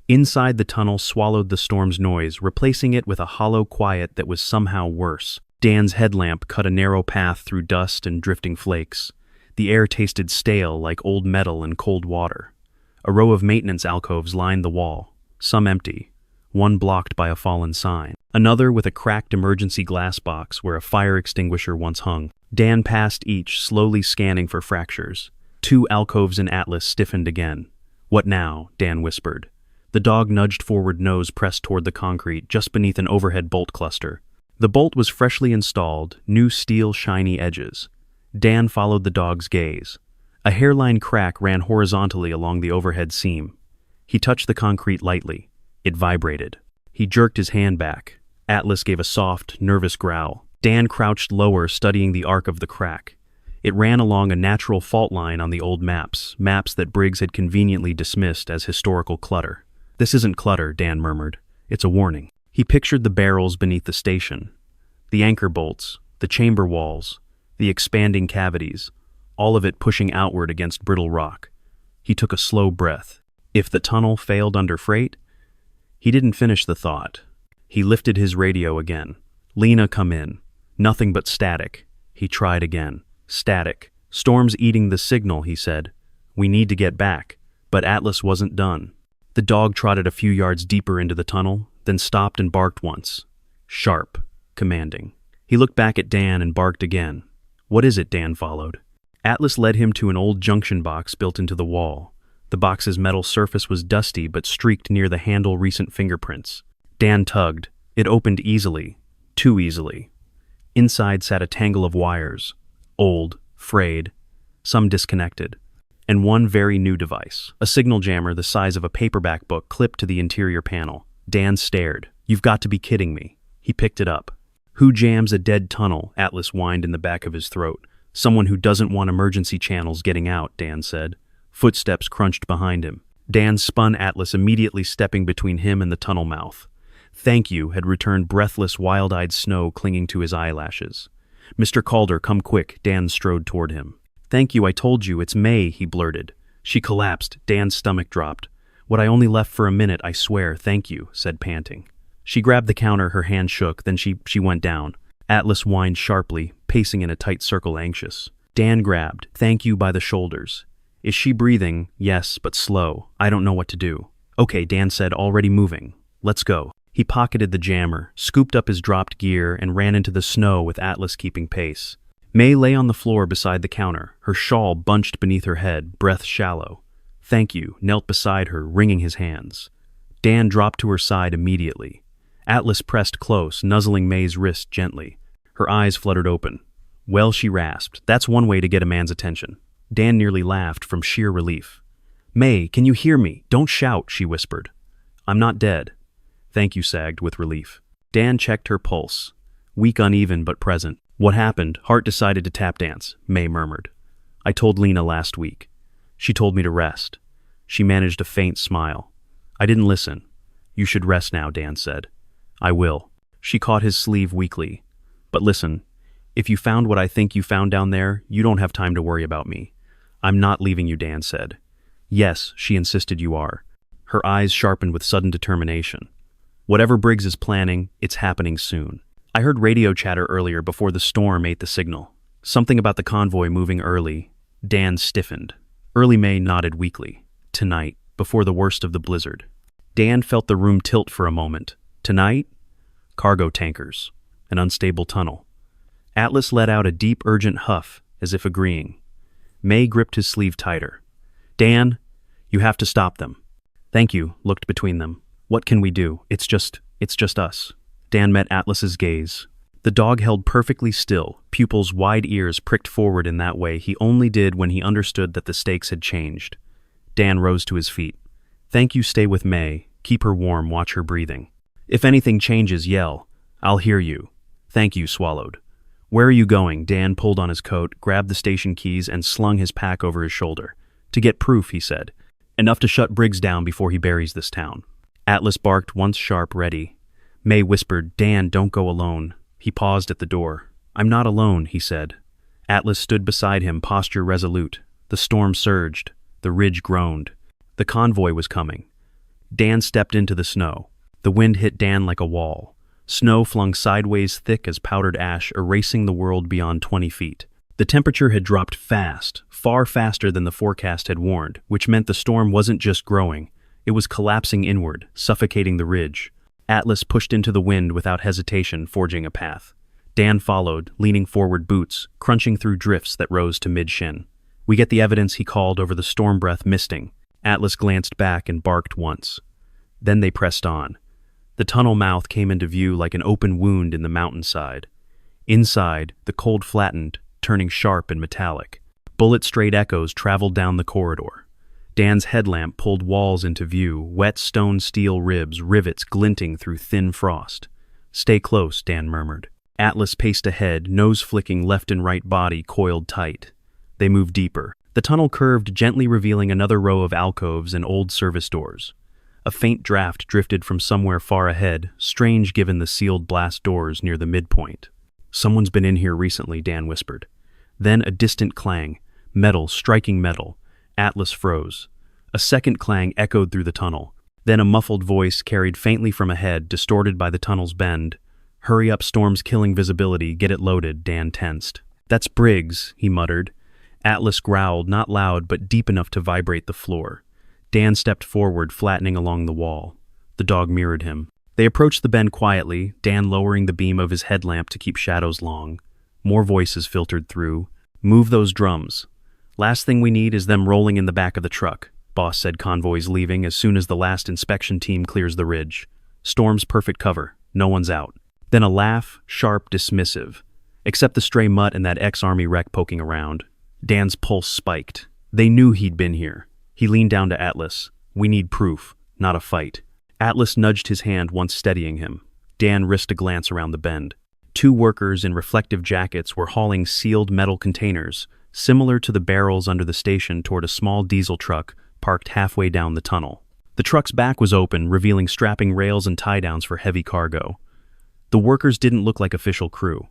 Inside the tunnel swallowed the storm's noise, replacing it with a hollow quiet that was somehow worse. Dan's headlamp cut a narrow path through dust and drifting flakes. The air tasted stale, like old metal and cold water. A row of maintenance alcoves lined the wall, some empty, one blocked by a fallen sign, another with a cracked emergency glass box where a fire extinguisher once hung. Dan passed each, slowly scanning for fractures. 2 alcoves in Atlas stiffened again. What now? Dan whispered. The dog nudged forward, nose pressed toward the concrete, just beneath an overhead bolt cluster. The bolt was freshly installed, new steel shiny edges. Dan followed the dog's gaze. A hairline crack ran horizontally along the overhead seam. He touched the concrete lightly. It vibrated. He jerked his hand back. Atlas gave a soft, nervous growl. Dan crouched lower, studying the arc of the crack. It ran along a natural fault line on the old maps that Briggs had conveniently dismissed as historical clutter. This isn't clutter, Dan murmured. It's a warning. He pictured the barrels beneath the station, the anchor bolts, the chamber walls, the expanding cavities, all of it pushing outward against brittle rock. He took a slow breath. If the tunnel failed under freight? He didn't finish the thought. He lifted his radio again. Lena, come in. Nothing but static. He tried again. Static. Storm's eating the signal, he said. We need to get back. But Atlas wasn't done. The dog trotted a few yards deeper into the tunnel, then stopped and barked once. Sharp. Commanding. He looked back at Dan and barked again. What is it? Dan followed. Atlas led him to an old junction box built into the wall. The box's metal surface was dusty but streaked near the handle recent fingerprints. Dan tugged. It opened easily. Too easily. Inside sat a tangle of wires. Old, frayed, some disconnected. And one very new device. A signal jammer the size of a paperback book clipped to the interior panel. Dan stared. You've got to be kidding me. He picked it up. Who jams a dead tunnel? Atlas whined in the back of his throat. Someone who doesn't want emergency channels getting out, Dan said. Footsteps crunched behind him. Dan spun Atlas, immediately stepping between him and the tunnel mouth. Thank you, had returned breathless, wild-eyed Snow clinging to his eyelashes. Mr. Calder, come quick, Dan strode toward him. Thank you, I told you, it's May, he blurted. She collapsed, Dan's stomach dropped. What I only left for a minute, I swear, thank you, said panting. She grabbed the counter, her hand shook, then she went down. Atlas whined sharply, pacing in a tight circle, anxious. Dan grabbed, thank you, by the shoulders. Is she breathing? Yes, but slow. I don't know what to do. Okay, Dan said, already moving. Let's go. He pocketed the jammer, scooped up his dropped gear, and ran into the snow with Atlas keeping pace. May lay on the floor beside the counter, her shawl bunched beneath her head, breath shallow. Thank you, knelt beside her, wringing his hands. Dan dropped to her side immediately. Atlas pressed close, nuzzling May's wrist gently. Her eyes fluttered open. Well, she rasped, that's one way to get a man's attention. Dan nearly laughed from sheer relief. May, can you hear me? Don't shout, she whispered. I'm not dead. Thank you, sagged with relief. Dan checked her pulse. Weak, uneven, but present. What happened? Hart decided to tap dance, May murmured. I told Lena last week. She told me to rest. She managed a faint smile. I didn't listen. You should rest now, Dan said. I will. She caught his sleeve weakly. But listen, if you found what I think you found down there, you don't have time to worry about me. I'm not leaving you, Dan said. Yes, she insisted you are. Her eyes sharpened with sudden determination. Whatever Briggs is planning, it's happening soon. I heard radio chatter earlier before the storm ate the signal. Something about the convoy moving early. Dan stiffened. Early May nodded weakly. Tonight, before the worst of the blizzard. Dan felt the room tilt for a moment. Tonight? Cargo tankers. An unstable tunnel. Atlas let out a deep, urgent huff, as if agreeing. May gripped his sleeve tighter. Dan, you have to stop them. Thank you, looked between them. What can we do? It's just us. Dan met Atlas's gaze. The dog held perfectly still, pupils wide, ears pricked forward in that way he only did when he understood that the stakes had changed. Dan rose to his feet. Thank you, stay with May. Keep her warm, watch her breathing. If anything changes, yell. I'll hear you. Thank you, swallowed. Where are you going? Dan pulled on his coat, grabbed the station keys, and slung his pack over his shoulder. To get proof, he said. Enough to shut Briggs down before he buries this town. Atlas barked once sharp, ready. May whispered, Dan, don't go alone. He paused at the door. I'm not alone, he said. Atlas stood beside him, posture resolute. The storm surged. The ridge groaned. The convoy was coming. Dan stepped into the snow. The wind hit Dan like a wall. Snow flung sideways thick as powdered ash, erasing the world beyond 20 feet. The temperature had dropped fast, far faster than the forecast had warned, which meant the storm wasn't just growing. It was collapsing inward, suffocating the ridge. Atlas pushed into the wind without hesitation, forging a path. Dan followed, leaning forward, boots crunching through drifts that rose to mid-shin. We get the evidence, he called over the storm breath misting. Atlas glanced back and barked once. Then they pressed on. The tunnel mouth came into view like an open wound in the mountainside. Inside, the cold flattened, turning sharp and metallic. Bullet-straight echoes traveled down the corridor. Dan's headlamp pulled walls into view, wet stone steel ribs, rivets glinting through thin frost. Stay close, Dan murmured. Atlas paced ahead, nose flicking left and right, body coiled tight. They moved deeper. The tunnel curved, gently revealing another row of alcoves and old service doors. A faint draft drifted from somewhere far ahead, strange given the sealed blast doors near the midpoint. Someone's been in here recently, Dan whispered. Then a distant clang, metal striking metal. Atlas froze. A second clang echoed through the tunnel. Then a muffled voice carried faintly from ahead, distorted by the tunnel's bend. Hurry up, storm's killing visibility, get it loaded, Dan tensed. That's Briggs, he muttered. Atlas growled, not loud but deep enough to vibrate the floor. Dan stepped forward, flattening along the wall. The dog mirrored him. They approached the bend quietly, Dan lowering the beam of his headlamp to keep shadows long. More voices filtered through. Move those drums. Last thing we need is them rolling in the back of the truck, boss said. Convoy's leaving as soon as the last inspection team clears the ridge. Storm's perfect cover. No one's out. Then a laugh, sharp, dismissive. Except the stray mutt and that ex-army wreck poking around. Dan's pulse spiked. They knew he'd been here. He leaned down to Atlas. We need proof, not a fight. Atlas nudged his hand, once steadying him. Dan risked a glance around the bend. Two workers in reflective jackets were hauling sealed metal containers, similar to the barrels under the station, toward a small diesel truck parked halfway down the tunnel. The truck's back was open, revealing strapping rails and tie-downs for heavy cargo. The workers didn't look like official crew.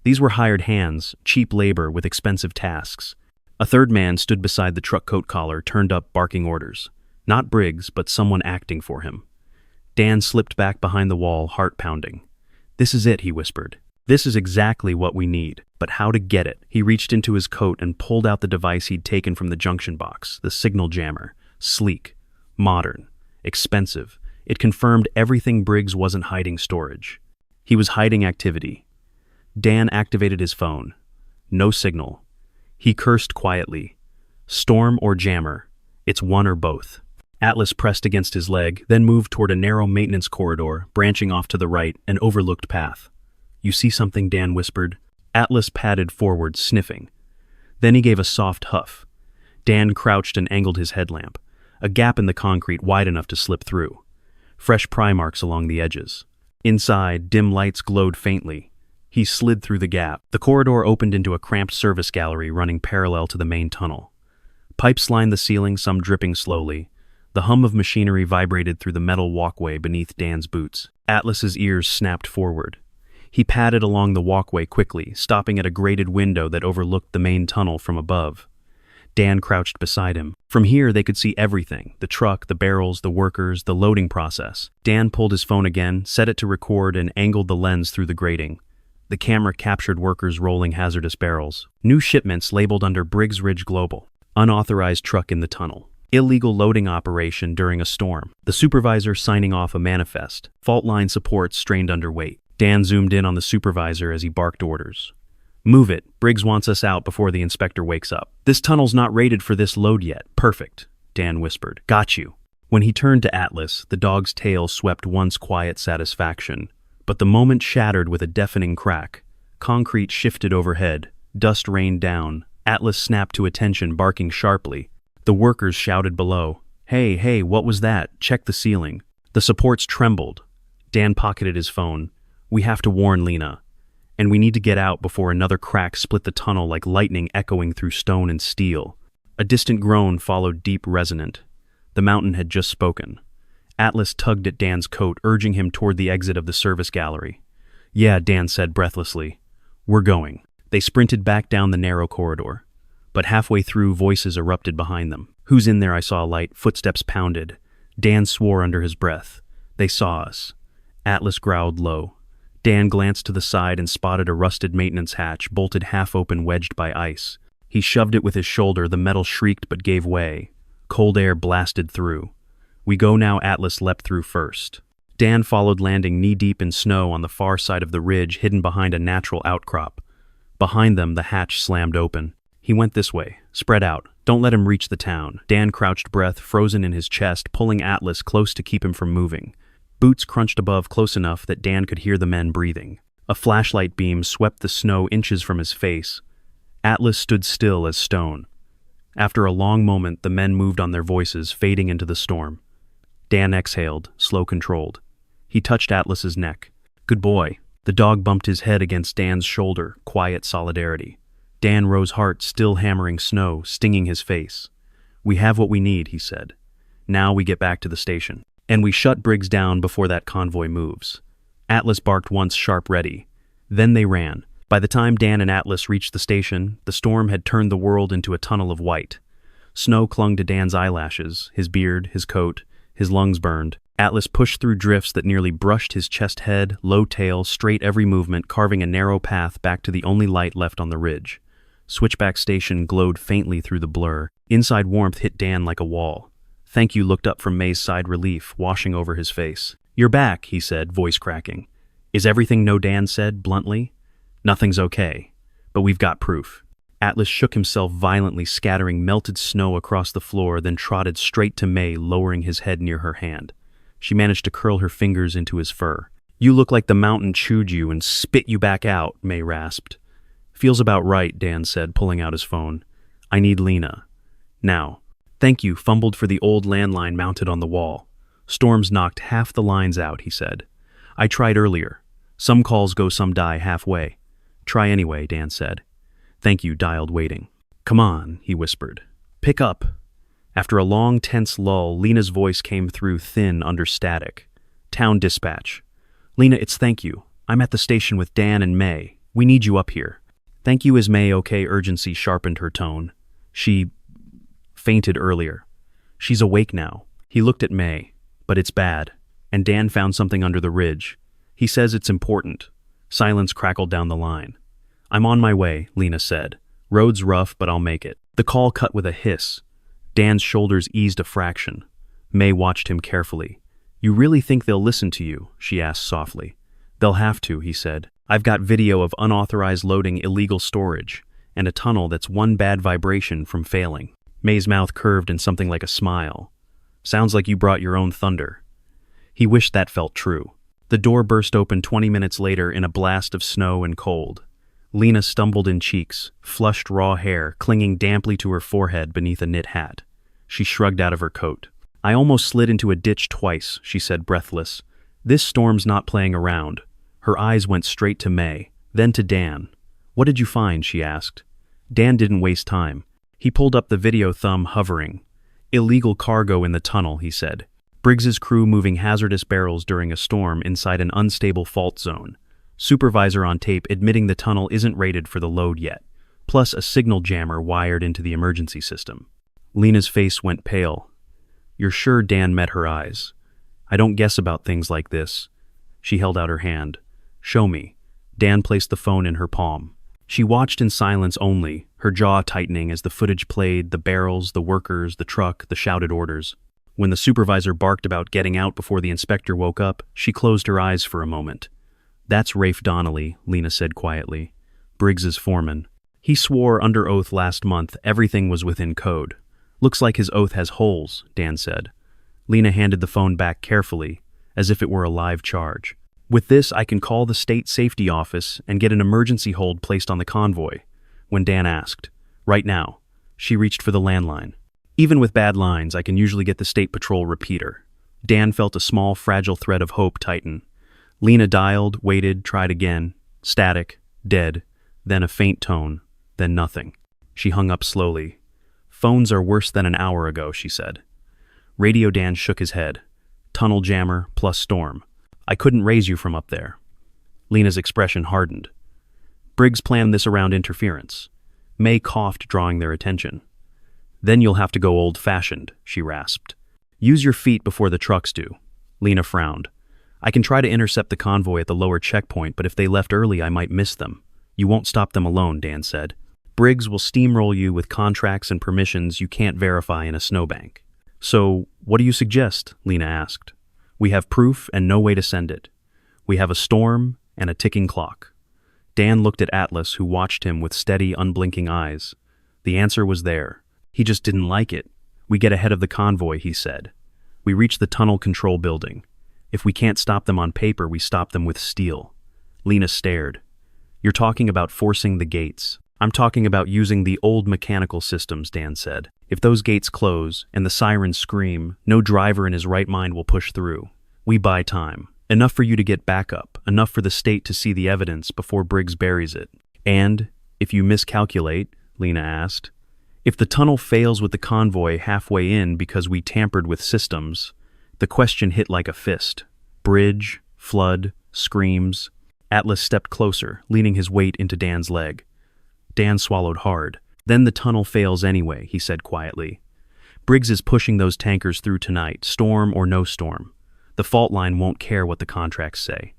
These were hired hands, cheap labor with expensive tasks. A third man stood beside the truck coat collar, turned up, barking orders. Not Briggs, but someone acting for him. Dan slipped back behind the wall, heart pounding. "This is it," he whispered. "This is exactly what we need. But how to get it?" He reached into his coat and pulled out the device he'd taken from the junction box, the signal jammer. Sleek, modern, expensive. It confirmed everything Briggs wasn't hiding: storage. He was hiding activity. Dan activated his phone. No signal. He cursed quietly. Storm or jammer. It's one or both. Atlas pressed against his leg, then moved toward a narrow maintenance corridor, branching off to the right, an overlooked path. "You see something?" Dan whispered. Atlas padded forward, sniffing. Then he gave a soft huff. Dan crouched and angled his headlamp, a gap in the concrete wide enough to slip through. Fresh pry marks along the edges. Inside, dim lights glowed faintly. He slid through the gap. The corridor opened into a cramped service gallery running parallel to the main tunnel. Pipes lined the ceiling, some dripping slowly. The hum of machinery vibrated through the metal walkway beneath Dan's boots. Atlas's ears snapped forward. He padded along the walkway quickly, stopping at a grated window that overlooked the main tunnel from above. Dan crouched beside him. From here, they could see everything: the truck, the barrels, the workers, the loading process. Dan pulled his phone again, set it to record, and angled the lens through the grating. The camera captured workers rolling hazardous barrels. New shipments labeled under Briggs Ridge Global. Unauthorized truck in the tunnel. Illegal loading operation during a storm. The supervisor signing off a manifest. Fault line support strained under weight. Dan zoomed in on the supervisor as he barked orders. "Move it. Briggs wants us out before the inspector wakes up." "This tunnel's not rated for this load yet." "Perfect," Dan whispered. "Got you." When he turned to Atlas, the dog's tail swept once quiet satisfaction. But the moment shattered with a deafening crack. Concrete shifted overhead. Dust rained down. Atlas snapped to attention, barking sharply. The workers shouted below. Hey, what was that? Check the ceiling." The supports trembled. Dan pocketed his phone. "We have to warn Lena. And we need to get out before another crack split the tunnel like lightning echoing through stone and steel." A distant groan followed, deep, resonant. The mountain had just spoken. Atlas tugged at Dan's coat, urging him toward the exit of the service gallery. "Yeah," Dan said breathlessly. "We're going." They sprinted back down the narrow corridor. But halfway through, voices erupted behind them. "Who's in there?" I saw a light. Footsteps pounded. Dan swore under his breath. "They saw us." Atlas growled low. Dan glanced to the side and spotted a rusted maintenance hatch, bolted half open, wedged by ice. He shoved it with his shoulder. The metal shrieked but gave way. Cold air blasted through. "We go now." Atlas leapt through first. Dan followed, landing knee-deep in snow on the far side of the ridge, hidden behind a natural outcrop. Behind them, the hatch slammed open. He went this way. "Spread out. Don't let him reach the town." Dan crouched, breath frozen in his chest, pulling Atlas close to keep him from moving. Boots crunched above, close enough that Dan could hear the men breathing. A flashlight beam swept the snow inches from his face. Atlas stood still as stone. After a long moment, the men moved on, their voices fading into the storm. Dan exhaled, slow, controlled. He touched Atlas's neck. "Good boy." The dog bumped his head against Dan's shoulder, quiet solidarity. Dan rose, heart still hammering snow, stinging his face. "We have what we need," he said. "Now we get back to the station. And we shut Briggs down before that convoy moves." Atlas barked once, sharp, ready. Then they ran. By the time Dan and Atlas reached the station, the storm had turned the world into a tunnel of white. Snow clung to Dan's eyelashes, his beard, his coat. His lungs burned. Atlas pushed through drifts that nearly brushed his chest, head, low tail, straight every movement, carving a narrow path back to the only light left on the ridge. Switchback Station glowed faintly through the blur. Inside, warmth hit Dan like a wall. "Thank you," looked up from May's side, relief washing over his face. "You're back," he said, voice cracking. "Is everything no?" Dan said, bluntly. "Nothing's okay, but we've got proof." Atlas shook himself violently, scattering melted snow across the floor, then trotted straight to May, lowering his head near her hand. She managed to curl her fingers into his fur. "You look like the mountain chewed you and spit you back out," May rasped. "Feels about right," Dan said, pulling out his phone. "I need Lena. Now." "Thank you," fumbled for the old landline mounted on the wall. "Storms knocked half the lines out," he said. "I tried earlier. Some calls go, some die halfway. Try anyway, Dan said. Thank you, dialed waiting. Come on, he whispered. Pick up. After a long, tense lull, Lena's voice came through thin under static. Town dispatch. Lena, it's thank you. I'm at the station with Dan and May. We need you up here. Thank you, is May okay? Urgency sharpened her tone. She fainted earlier. She's awake now. He looked at May. But it's bad. And Dan found something under the ridge. He says it's important. Silence crackled down the line. I'm on my way, Lena said. Road's rough, but I'll make it. The call cut with a hiss. Dan's shoulders eased a fraction. May watched him carefully. You really think they'll listen to you? She asked softly. They'll have to, he said. I've got video of unauthorized loading illegal storage, and a tunnel that's one bad vibration from failing. May's mouth curved in something like a smile. Sounds like you brought your own thunder. He wished that felt true. The door burst open 20 minutes later in a blast of snow and cold. Lena stumbled in cheeks, flushed raw hair clinging damply to her forehead beneath a knit hat. She shrugged out of her coat. I almost slid into a ditch twice, she said, breathless. This storm's not playing around. Her eyes went straight to May, then to Dan. What did you find? She asked. Dan didn't waste time. He pulled up the video, thumb hovering. Illegal cargo in the tunnel, he said. Briggs's crew moving hazardous barrels during a storm inside an unstable fault zone. Supervisor on tape admitting the tunnel isn't rated for the load yet, plus a signal jammer wired into the emergency system. Lena's face went pale. You're sure? Dan met her eyes. I don't guess about things like this. She held out her hand. Show me. Dan placed the phone in her palm. She watched in silence only, her jaw tightening as the footage played, the barrels, the workers, the truck, the shouted orders. When the supervisor barked about getting out before the inspector woke up, she closed her eyes for a moment. That's Rafe Donnelly, Lena said quietly. Briggs's foreman. He swore under oath last month everything was within code. Looks like his oath has holes, Dan said. Lena handed the phone back carefully, as if it were a live charge. With this, I can call the state safety office and get an emergency hold placed on the convoy. When Dan asked. Right now. She reached for the landline. Even with bad lines, I can usually get the state patrol repeater. Dan felt a small, fragile thread of hope tighten. Lena dialed, waited, tried again. Static, dead, then a faint tone, then nothing. She hung up slowly. Phones are worse than an hour ago, she said. Radio. Dan shook his head. Tunnel jammer plus storm. I couldn't raise you from up there. Lena's expression hardened. Briggs planned this around interference. May coughed, drawing their attention. Then you'll have to go old-fashioned, she rasped. Use your feet before the trucks do. Lena frowned. I can try to intercept the convoy at the lower checkpoint, but if they left early, I might miss them. You won't stop them alone, Dan said. Briggs will steamroll you with contracts and permissions you can't verify in a snowbank. So, what do you suggest? Lena asked. We have proof and no way to send it. We have a storm and a ticking clock. Dan looked at Atlas, who watched him with steady, unblinking eyes. The answer was there. He just didn't like it. We get ahead of the convoy, he said. We reach the tunnel control building. If we can't stop them on paper, we stop them with steel. Lena stared. You're talking about forcing the gates. I'm talking about using the old mechanical systems, Dan said. If those gates close and the sirens scream, no driver in his right mind will push through. We buy time. Enough for you to get backup, enough for the state to see the evidence before Briggs buries it. And, if you miscalculate, Lena asked, if the tunnel fails with the convoy halfway in because we tampered with systems, the question hit like a fist. Bridge, flood, screams. Atlas stepped closer, leaning his weight into Dan's leg. Dan swallowed hard. Then the tunnel fails anyway, he said quietly. Briggs is pushing those tankers through tonight, storm or no storm. The fault line won't care what the contracts say.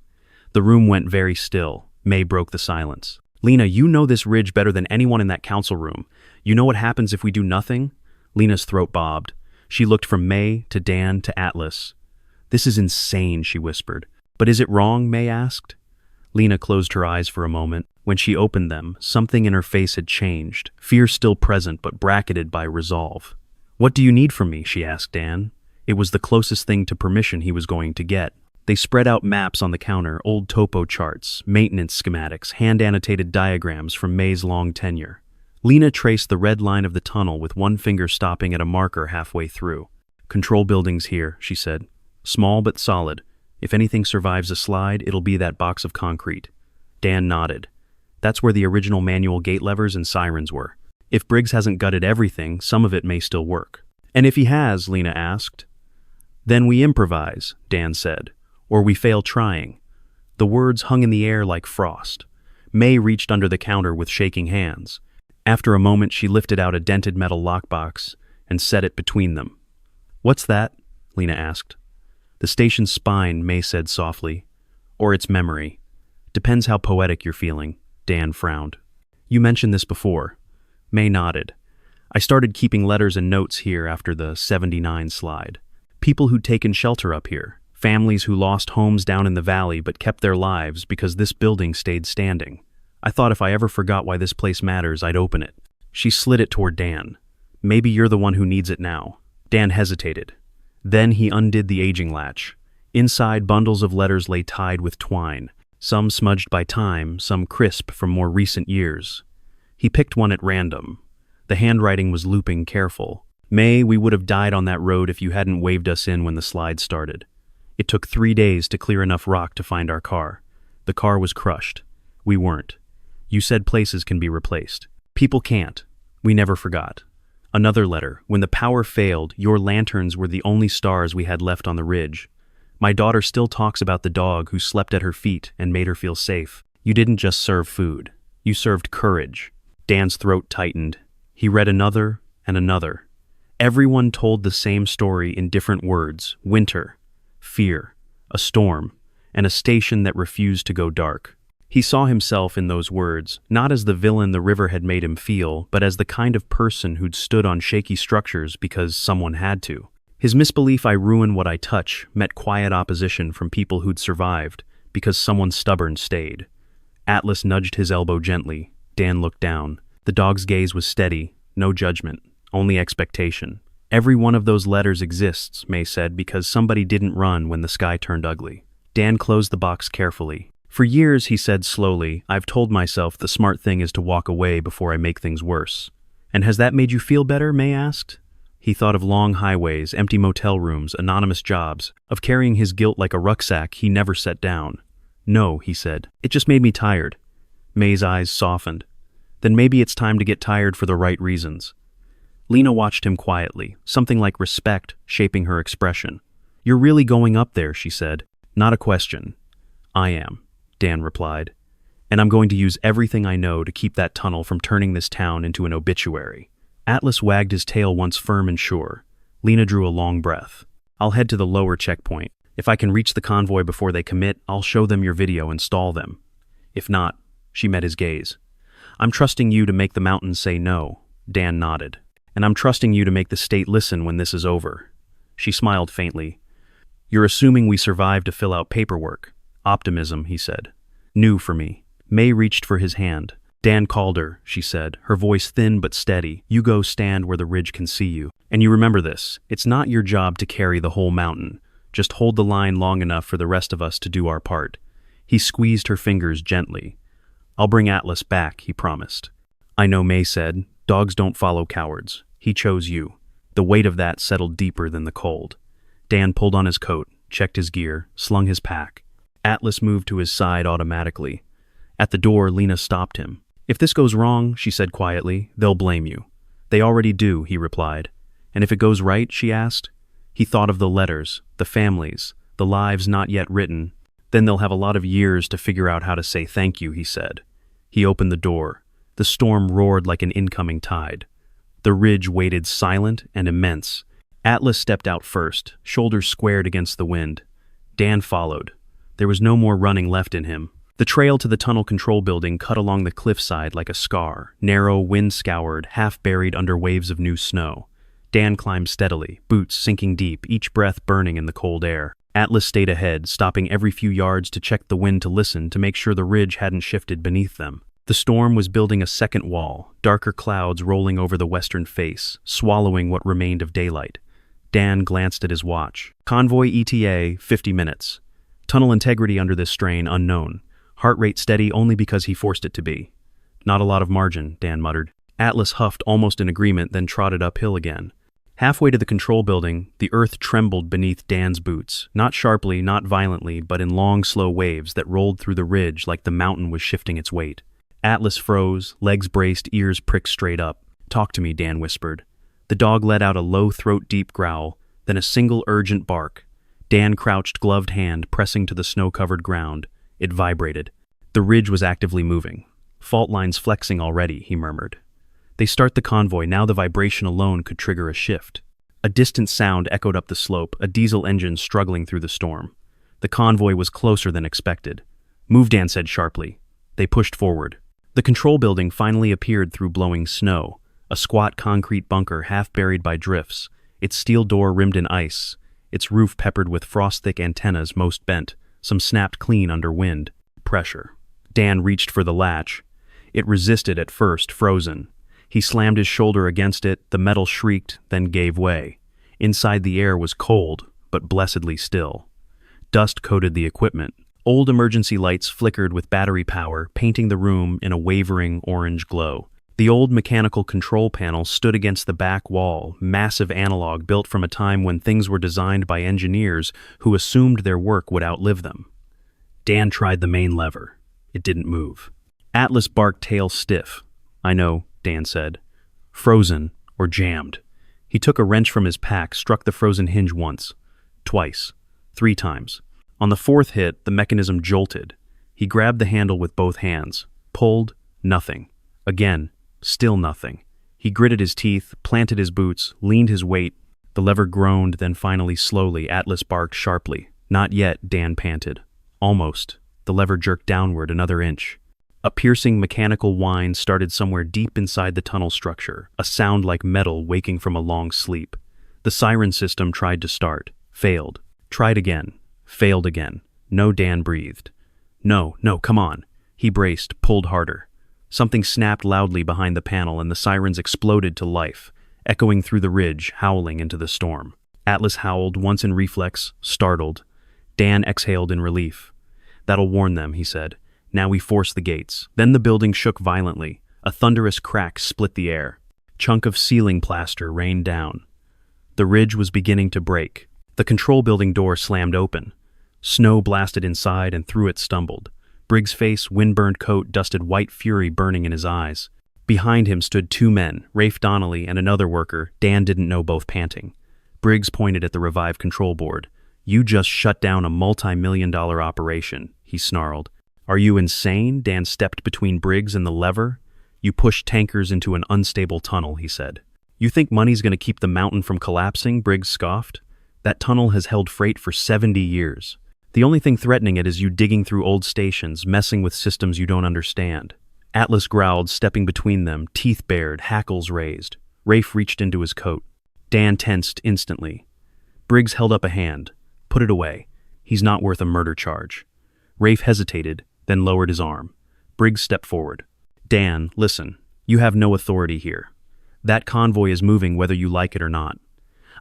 The room went very still. May broke the silence. Lena, you know this ridge better than anyone in that council room. You know what happens if we do nothing? Lena's throat bobbed. She looked from May to Dan to Atlas. This is insane, she whispered. But is it wrong? May asked. Lena closed her eyes for a moment. When she opened them, something in her face had changed, fear still present but bracketed by resolve. What do you need from me? She asked Dan. It was the closest thing to permission he was going to get. They spread out maps on the counter, old topo charts, maintenance schematics, hand-annotated diagrams from May's long tenure. Lena traced the red line of the tunnel with one finger stopping at a marker halfway through. Control buildings here, she said. Small but solid. If anything survives a slide, it'll be that box of concrete. Dan nodded. That's where the original manual gate levers and sirens were. If Briggs hasn't gutted everything, some of it may still work. And if he has, Lena asked. Then we improvise, Dan said. Or we fail trying. The words hung in the air like frost. May reached under the counter with shaking hands. After a moment, she lifted out a dented metal lockbox and set it between them. What's that? Lena asked. The station's spine, May said softly. Or its memory. Depends how poetic you're feeling, Dan frowned. You mentioned this before. May nodded. I started keeping letters and notes here after the 79 slide. People who'd taken shelter up here. Families who lost homes down in the valley but kept their lives because this building stayed standing. I thought if I ever forgot why this place matters, I'd open it. She slid it toward Dan. Maybe you're the one who needs it now. Dan hesitated. Then he undid the aging latch. Inside, bundles of letters lay tied with twine, some smudged by time, some crisp from more recent years. He picked one at random. The handwriting was looping, careful. May, we would have died on that road if you hadn't waved us in when the slide started. It took 3 days to clear enough rock to find our car. The car was crushed. We weren't. You said places can be replaced. People can't. We never forgot. Another letter. When the power failed, your lanterns were the only stars we had left on the ridge. My daughter still talks about the dog who slept at her feet and made her feel safe. You didn't just serve food. You served courage. Dan's throat tightened. He read another and another. Everyone told the same story in different words. Winter, fear, a storm, and a station that refused to go dark. He saw himself in those words, not as the villain the river had made him feel, but as the kind of person who'd stood on shaky structures because someone had to. His misbelief I ruin what I touch met quiet opposition from people who'd survived, because someone stubborn stayed. Atlas nudged his elbow gently. Dan looked down. The dog's gaze was steady, no judgment, only expectation. Every one of those letters exists, May said, because somebody didn't run when the sky turned ugly. Dan closed the box carefully. For years, he said slowly, I've told myself the smart thing is to walk away before I make things worse. And has that made you feel better? May asked. He thought of long highways, empty motel rooms, anonymous jobs, of carrying his guilt like a rucksack he never set down. No, he said. It just made me tired. May's eyes softened. Then maybe it's time to get tired for the right reasons. Lena watched him quietly, something like respect shaping her expression. You're really going up there, she said. Not a question. I am, Dan replied. And I'm going to use everything I know to keep that tunnel from turning this town into an obituary. Atlas wagged his tail once firm and sure. Lena drew a long breath. I'll head to the lower checkpoint. If I can reach the convoy before they commit, I'll show them your video and stall them. If not, she met his gaze. I'm trusting you to make the mountains say no, Dan nodded. And I'm trusting you to make the state listen when this is over. She smiled faintly. You're assuming we survived to fill out paperwork. Optimism, he said. New for me. May reached for his hand. Dan called her, she said, her voice thin but steady. You go stand where the ridge can see you. And you remember this, it's not your job to carry the whole mountain. Just hold the line long enough for the rest of us to do our part. He squeezed her fingers gently. I'll bring Atlas back, he promised. I know, May said. Dogs don't follow cowards. He chose you. The weight of that settled deeper than the cold. Dan pulled on his coat, checked his gear, slung his pack. Atlas moved to his side automatically. At the door, Lena stopped him. If this goes wrong, she said quietly, they'll blame you. They already do, he replied. And if it goes right, she asked. He thought of the letters, the families, the lives not yet written. Then they'll have a lot of years to figure out how to say thank you, he said. He opened the door. The storm roared like an incoming tide. The ridge waited silent and immense. Atlas stepped out first, shoulders squared against the wind. Dan followed. There was no more running left in him. The trail to the tunnel control building cut along the cliffside like a scar, narrow, wind-scoured, half-buried under waves of new snow. Dan climbed steadily, boots sinking deep, each breath burning in the cold air. Atlas stayed ahead, stopping every few yards to check the wind to listen to make sure the ridge hadn't shifted beneath them. The storm was building a second wall, darker clouds rolling over the western face, swallowing what remained of daylight. Dan glanced at his watch. Convoy ETA, 50 minutes. Tunnel integrity under this strain unknown. Heart rate steady only because he forced it to be. Not a lot of margin, Dan muttered. Atlas huffed almost in agreement, then trotted uphill again. Halfway to the control building, the earth trembled beneath Dan's boots, not sharply, not violently, but in long, slow waves that rolled through the ridge like the mountain was shifting its weight. Atlas froze, legs braced, ears pricked straight up. "Talk to me," Dan whispered. The dog let out a low throat-deep growl, then a single urgent bark. Dan crouched, gloved hand, pressing to the snow-covered ground. It vibrated. The ridge was actively moving. "Fault lines flexing already," he murmured. "They start the convoy, now the vibration alone could trigger a shift." A distant sound echoed up the slope, a diesel engine struggling through the storm. The convoy was closer than expected. "Move," Dan said sharply. They pushed forward. The control building finally appeared through blowing snow, a squat concrete bunker half buried by drifts, its steel door rimmed in ice, its roof peppered with frost-thick antennas most bent, some snapped clean under wind. Pressure. Dan reached for the latch. It resisted at first, frozen. He slammed his shoulder against it, the metal shrieked, then gave way. Inside the air was cold, but blessedly still. Dust coated the equipment. Old emergency lights flickered with battery power, painting the room in a wavering orange glow. The old mechanical control panel stood against the back wall, massive analog built from a time when things were designed by engineers who assumed their work would outlive them. Dan tried the main lever. It didn't move. Atlas barked, tail stiff. "I know," Dan said. "Frozen or jammed." He took a wrench from his pack, struck the frozen hinge once, twice, 3 times. On the 4th hit, the mechanism jolted. He grabbed the handle with both hands, pulled, nothing. Again, still nothing. He gritted his teeth, planted his boots, leaned his weight. The lever groaned, then finally slowly, Atlas barked sharply. "Not yet," Dan panted. "Almost." The lever jerked downward another inch. A piercing mechanical whine started somewhere deep inside the tunnel structure, a sound like metal waking from a long sleep. The siren system tried to start, failed. Tried again, failed again. No, Dan breathed. No, come on." He braced, pulled harder. Something snapped loudly behind the panel and the sirens exploded to life, echoing through the ridge, howling into the storm. Atlas howled, once in reflex, startled. Dan exhaled in relief. "That'll warn them," he said. "Now we force the gates." Then the building shook violently. A thunderous crack split the air. Chunk of ceiling plaster rained down. The ridge was beginning to break. The control building door slammed open. Snow blasted inside and through it stumbled. Briggs' face, wind-burned coat, dusted white fury burning in his eyes. Behind him stood 2 men, Rafe Donnelly and another worker, Dan didn't know, both panting. Briggs pointed at the revived control board. "You just shut down a multi-million-dollar operation," he snarled. "Are you insane?" Dan stepped between Briggs and the lever. "You pushed tankers into an unstable tunnel," he said. "You think money's going to keep the mountain from collapsing?" Briggs scoffed. "That tunnel has held freight for 70 years. The only thing threatening it is you digging through old stations, messing with systems you don't understand." Atlas growled, stepping between them, teeth bared, hackles raised. Rafe reached into his coat. Dan tensed instantly. Briggs held up a hand. "Put it away. He's not worth a murder charge." Rafe hesitated, then lowered his arm. Briggs stepped forward. "Dan, listen. You have no authority here. That convoy is moving whether you like it or not.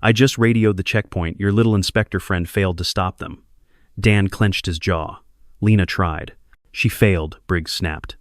I just radioed the checkpoint. Your little inspector friend failed to stop them." Dan clenched his jaw. Lena tried. "She failed," Briggs snapped.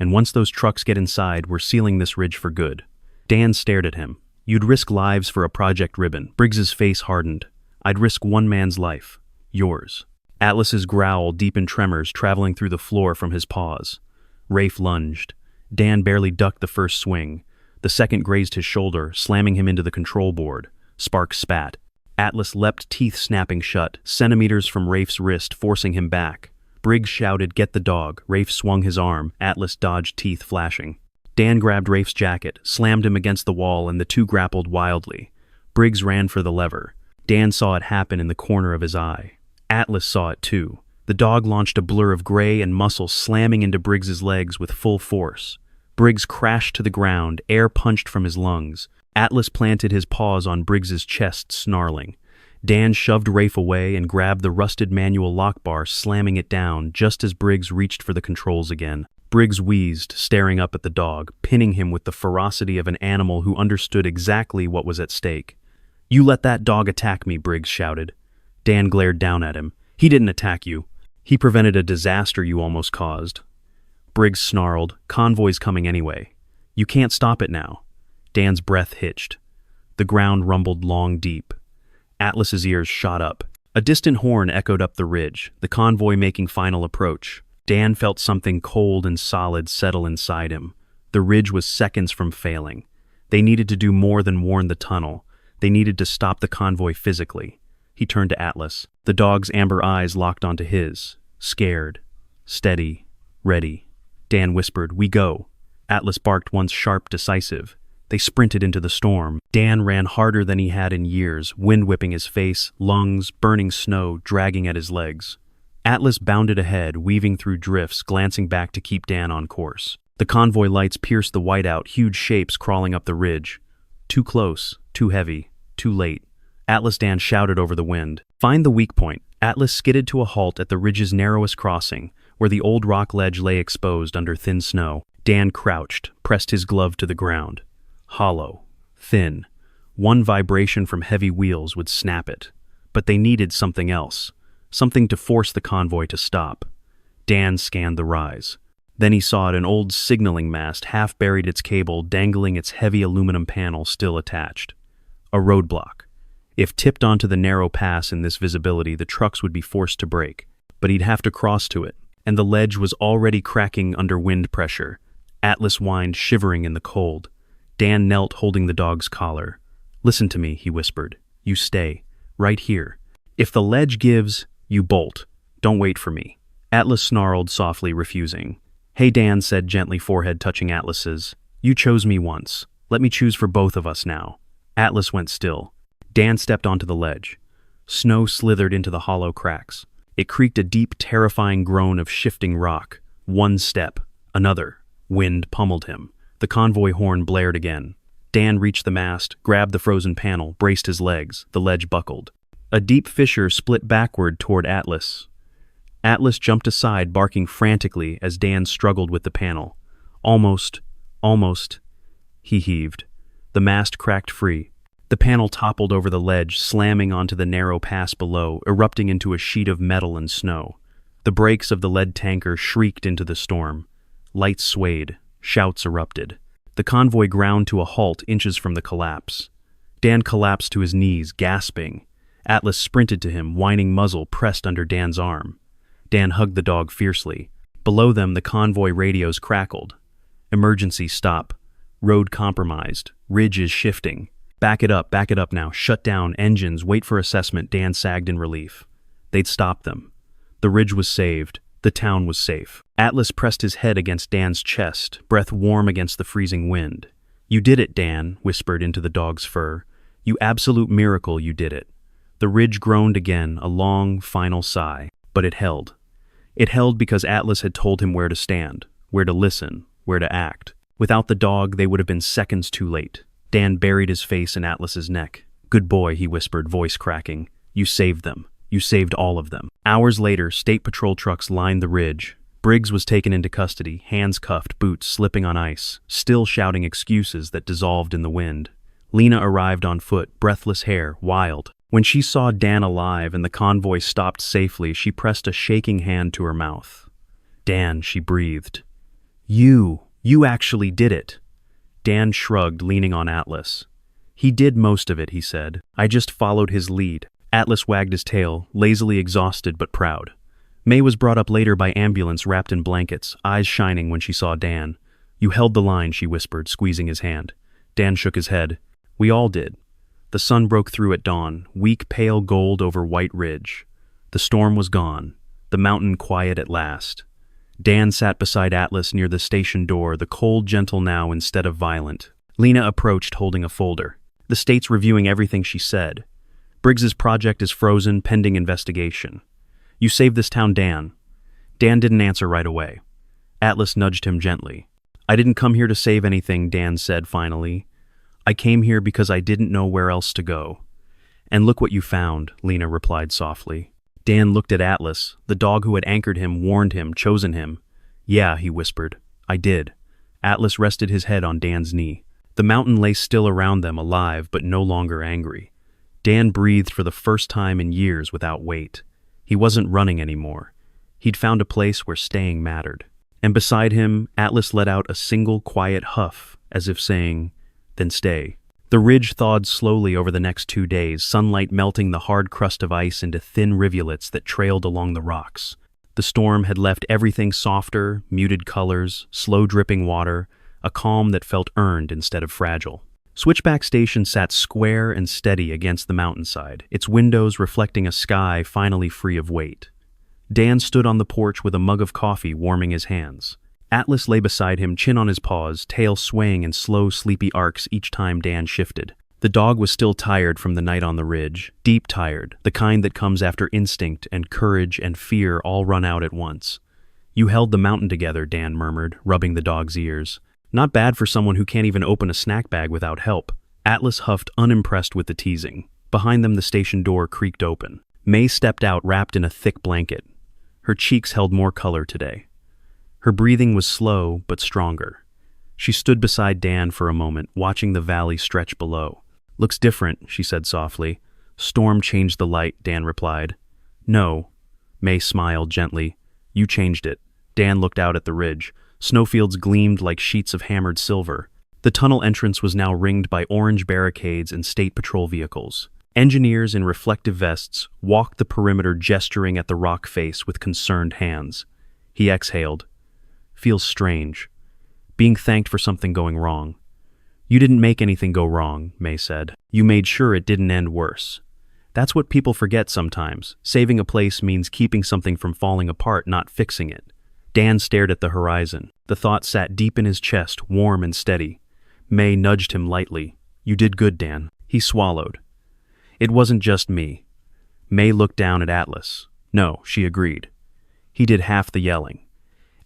"And once those trucks get inside, we're sealing this ridge for good." Dan stared at him. "You'd risk lives for a project ribbon." Briggs's face hardened. "I'd risk one man's life. Yours." Atlas's growl deepened, tremors traveling through the floor from his paws. Rafe lunged. Dan barely ducked the first swing. The second grazed his shoulder, slamming him into the control board. Sparks spat. Atlas leapt, teeth snapping shut, centimeters from Rafe's wrist, forcing him back. Briggs shouted, "Get the dog." Rafe swung his arm. Atlas dodged, teeth flashing. Dan grabbed Rafe's jacket, slammed him against the wall, and the two grappled wildly. Briggs ran for the lever. Dan saw it happen in the corner of his eye. Atlas saw it too. The dog launched a blur of gray and muscle, slamming into Briggs's legs with full force. Briggs crashed to the ground, air punched from his lungs. Atlas planted his paws on Briggs's chest, snarling. Dan shoved Rafe away and grabbed the rusted manual lock bar, slamming it down just as Briggs reached for the controls again. Briggs wheezed, staring up at the dog, pinning him with the ferocity of an animal who understood exactly what was at stake. "You let that dog attack me," Briggs shouted. Dan glared down at him. "He didn't attack you. He prevented a disaster you almost caused." Briggs snarled, "Convoy's coming anyway. You can't stop it now." Dan's breath hitched. The ground rumbled long, deep. Atlas's ears shot up. A distant horn echoed up the ridge, the convoy making final approach. Dan felt something cold and solid settle inside him. The ridge was seconds from failing. They needed to do more than warn the tunnel. They needed to stop the convoy physically. He turned to Atlas. The dog's amber eyes locked onto his. Scared. Steady. Ready. Dan whispered, "We go." Atlas barked once sharp, decisive. They sprinted into the storm. Dan ran harder than he had in years, wind whipping his face, lungs, burning snow, dragging at his legs. Atlas bounded ahead, weaving through drifts, glancing back to keep Dan on course. The convoy lights pierced the whiteout, huge shapes crawling up the ridge. Too close, too heavy, too late. Atlas Dan shouted over the wind. "Find the weak point." Atlas skidded to a halt at the ridge's narrowest crossing, where the old rock ledge lay exposed under thin snow. Dan crouched, pressed his glove to the ground. Hollow. Thin. One vibration from heavy wheels would snap it. But they needed something else. Something to force the convoy to stop. Dan scanned the rise. Then he saw it, an old signaling mast, half buried its cable, dangling its heavy aluminum panel still attached. A roadblock. If tipped onto the narrow pass in this visibility, the trucks would be forced to brake. But he'd have to cross to it, and the ledge was already cracking under wind pressure. Atlas whined, shivering in the cold. Dan knelt, holding the dog's collar. "Listen to me," he whispered. "You stay. Right here. If the ledge gives, you bolt. Don't wait for me." Atlas snarled, softly refusing. "Hey," Dan said gently, forehead touching Atlas's. "You chose me once. Let me choose for both of us now." Atlas went still. Dan stepped onto the ledge. Snow slithered into the hollow cracks. It creaked, a deep, terrifying groan of shifting rock. One step. Another. Wind pummeled him. The convoy horn blared again. Dan reached the mast, grabbed the frozen panel, braced his legs. The ledge buckled. A deep fissure split backward toward Atlas. Atlas jumped aside, barking frantically as Dan struggled with the panel. Almost. He heaved. The mast cracked free. The panel toppled over the ledge, slamming onto the narrow pass below, erupting into a sheet of metal and snow. The brakes of the lead tanker shrieked into the storm. Lights swayed. Shouts erupted. The convoy ground to a halt inches from the collapse. Dan collapsed to his knees, gasping. Atlas sprinted to him, whining muzzle pressed under Dan's arm. Dan hugged the dog fiercely. Below them, the convoy radios crackled. "Emergency stop. Road compromised. Ridge is shifting. Back it up now. Shut down, engines, wait for assessment." Dan sagged in relief. They'd stopped them. The ridge was saved. The town was safe. Atlas pressed his head against Dan's chest, breath warm against the freezing wind. "You did it," Dan whispered into the dog's fur. "You absolute miracle, you did it." The ridge groaned again, a long, final sigh. But it held. It held because Atlas had told him where to stand, where to listen, where to act. Without the dog, they would have been seconds too late. Dan buried his face in Atlas's neck. "Good boy," he whispered, voice cracking. "You saved them. You saved all of them." Hours later, state patrol trucks lined the ridge. Briggs was taken into custody, hands cuffed, boots slipping on ice, still shouting excuses that dissolved in the wind. Lena arrived on foot, breathless hair, wild. When she saw Dan alive and the convoy stopped safely, she pressed a shaking hand to her mouth. "Dan," she breathed. You actually did it." Dan shrugged, leaning on Atlas. "He did most of it," he said. "I just followed his lead." Atlas wagged his tail, lazily exhausted but proud. May was brought up later by ambulance wrapped in blankets, eyes shining when she saw Dan. "You held the line," she whispered, squeezing his hand. Dan shook his head. "We all did." The sun broke through at dawn, weak pale gold over white ridge. The storm was gone, the mountain quiet at last. Dan sat beside Atlas near the station door, the cold gentle now instead of violent. Lena approached, holding a folder. "The state's reviewing everything she said. Briggs's project is frozen, pending investigation. You saved this town, Dan." Dan didn't answer right away. Atlas nudged him gently. "I didn't come here to save anything," Dan said finally. "I came here because I didn't know where else to go." "And look what you found," Lena replied softly. Dan looked at Atlas. The dog who had anchored him, warned him, chosen him. "Yeah," he whispered. "I did." Atlas rested his head on Dan's knee. The mountain lay still around them, alive but no longer angry. Dan breathed for the first time in years without weight. He wasn't running anymore. He'd found a place where staying mattered. And beside him, Atlas let out a single quiet huff, as if saying, "Then stay." The ridge thawed slowly over the next 2 days, sunlight melting the hard crust of ice into thin rivulets that trailed along the rocks. The storm had left everything softer, muted colors, slow dripping water, a calm that felt earned instead of fragile. Switchback Station sat square and steady against the mountainside, its windows reflecting a sky finally free of weight. Dan stood on the porch with a mug of coffee warming his hands. Atlas lay beside him, chin on his paws, tail swaying in slow, sleepy arcs each time Dan shifted. The dog was still tired from the night on the ridge, deep tired, the kind that comes after instinct and courage and fear all run out at once. "You held the mountain together," Dan murmured, rubbing the dog's ears. "Not bad for someone who can't even open a snack bag without help." Atlas huffed, unimpressed with the teasing. Behind them, the station door creaked open. May stepped out, wrapped in a thick blanket. Her cheeks held more color today. Her breathing was slow but stronger. She stood beside Dan for a moment, watching the valley stretch below. "Looks different," she said softly. "Storm changed the light," Dan replied. "No." May smiled gently. "You changed it." Dan looked out at the ridge. Snowfields gleamed like sheets of hammered silver. The tunnel entrance was now ringed by orange barricades and state patrol vehicles. Engineers in reflective vests walked the perimeter, gesturing at the rock face with concerned hands. He exhaled. "Feels strange. Being thanked for something going wrong." "You didn't make anything go wrong," May said. "You made sure it didn't end worse. That's what people forget sometimes. Saving a place means keeping something from falling apart, not fixing it." Dan stared at the horizon. The thought sat deep in his chest, warm and steady. May nudged him lightly. "You did good, Dan." He swallowed. "It wasn't just me." May looked down at Atlas. "No," she agreed. "He did half the yelling."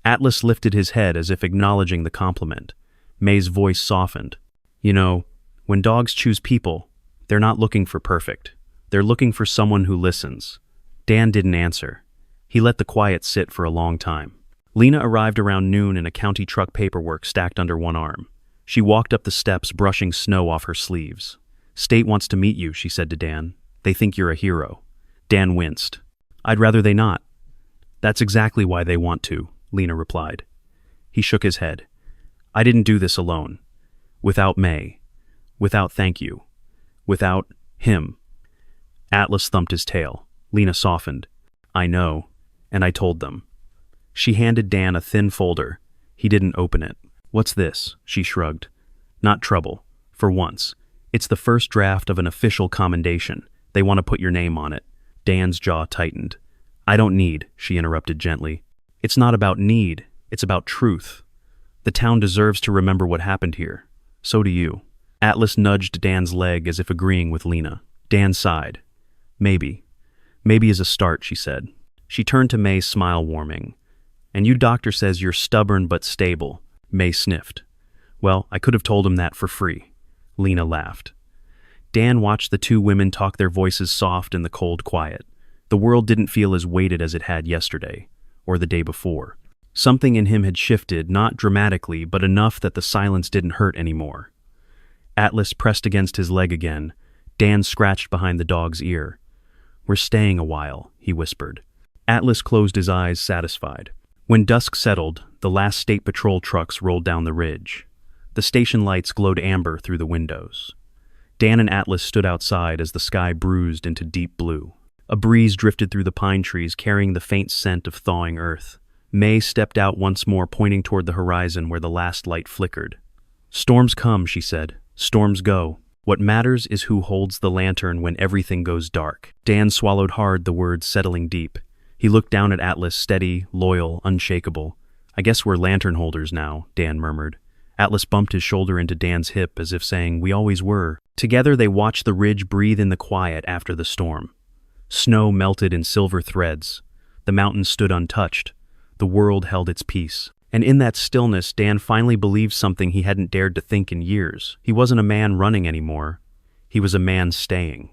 Atlas lifted his head as if acknowledging the compliment. May's voice softened. "You know, when dogs choose people, they're not looking for perfect. They're looking for someone who listens." Dan didn't answer. He let the quiet sit for a long time. Lena arrived around noon in a county truck, paperwork stacked under one arm. She walked up the steps, brushing snow off her sleeves. "State wants to meet you," she said to Dan. "They think you're a hero." Dan winced. "I'd rather they not." "That's exactly why they want to," Lena replied. He shook his head. "I didn't do this alone. Without May. Without thank you. Without him." Atlas thumped his tail. Lena softened. "I know, and I told them." She handed Dan a thin folder. He didn't open it. "What's this?" She shrugged. "Not trouble. For once. It's the first draft of an official commendation. They want to put your name on it." Dan's jaw tightened. "I don't need," she interrupted gently. "It's not about need. It's about truth. The town deserves to remember what happened here. So do you." Atlas nudged Dan's leg as if agreeing with Lena. Dan sighed. "Maybe. Maybe is a start," she said. She turned to May, smile warming. "And you doctor says you're stubborn but stable." May sniffed. "Well, I could have told him that for free." Lena laughed. Dan watched the two women talk, their voices soft in the cold quiet. The world didn't feel as weighted as it had yesterday, or the day before. Something in him had shifted, not dramatically, but enough that the silence didn't hurt anymore. Atlas pressed against his leg again. Dan scratched behind the dog's ear. "We're staying a while," he whispered. Atlas closed his eyes, satisfied. When dusk settled, the last state patrol trucks rolled down the ridge. The station lights glowed amber through the windows. Dan and Atlas stood outside as the sky bruised into deep blue. A breeze drifted through the pine trees, carrying the faint scent of thawing earth. May stepped out once more, pointing toward the horizon where the last light flickered. "Storms come," she said. "Storms go. What matters is who holds the lantern when everything goes dark." Dan swallowed hard, the words settling deep. He looked down at Atlas, steady, loyal, unshakable. "I guess we're lantern holders now," Dan murmured. Atlas bumped his shoulder into Dan's hip as if saying, "We always were." Together they watched the ridge breathe in the quiet after the storm. Snow melted in silver threads. The mountains stood untouched. The world held its peace. And in that stillness, Dan finally believed something he hadn't dared to think in years. He wasn't a man running anymore. He was a man staying.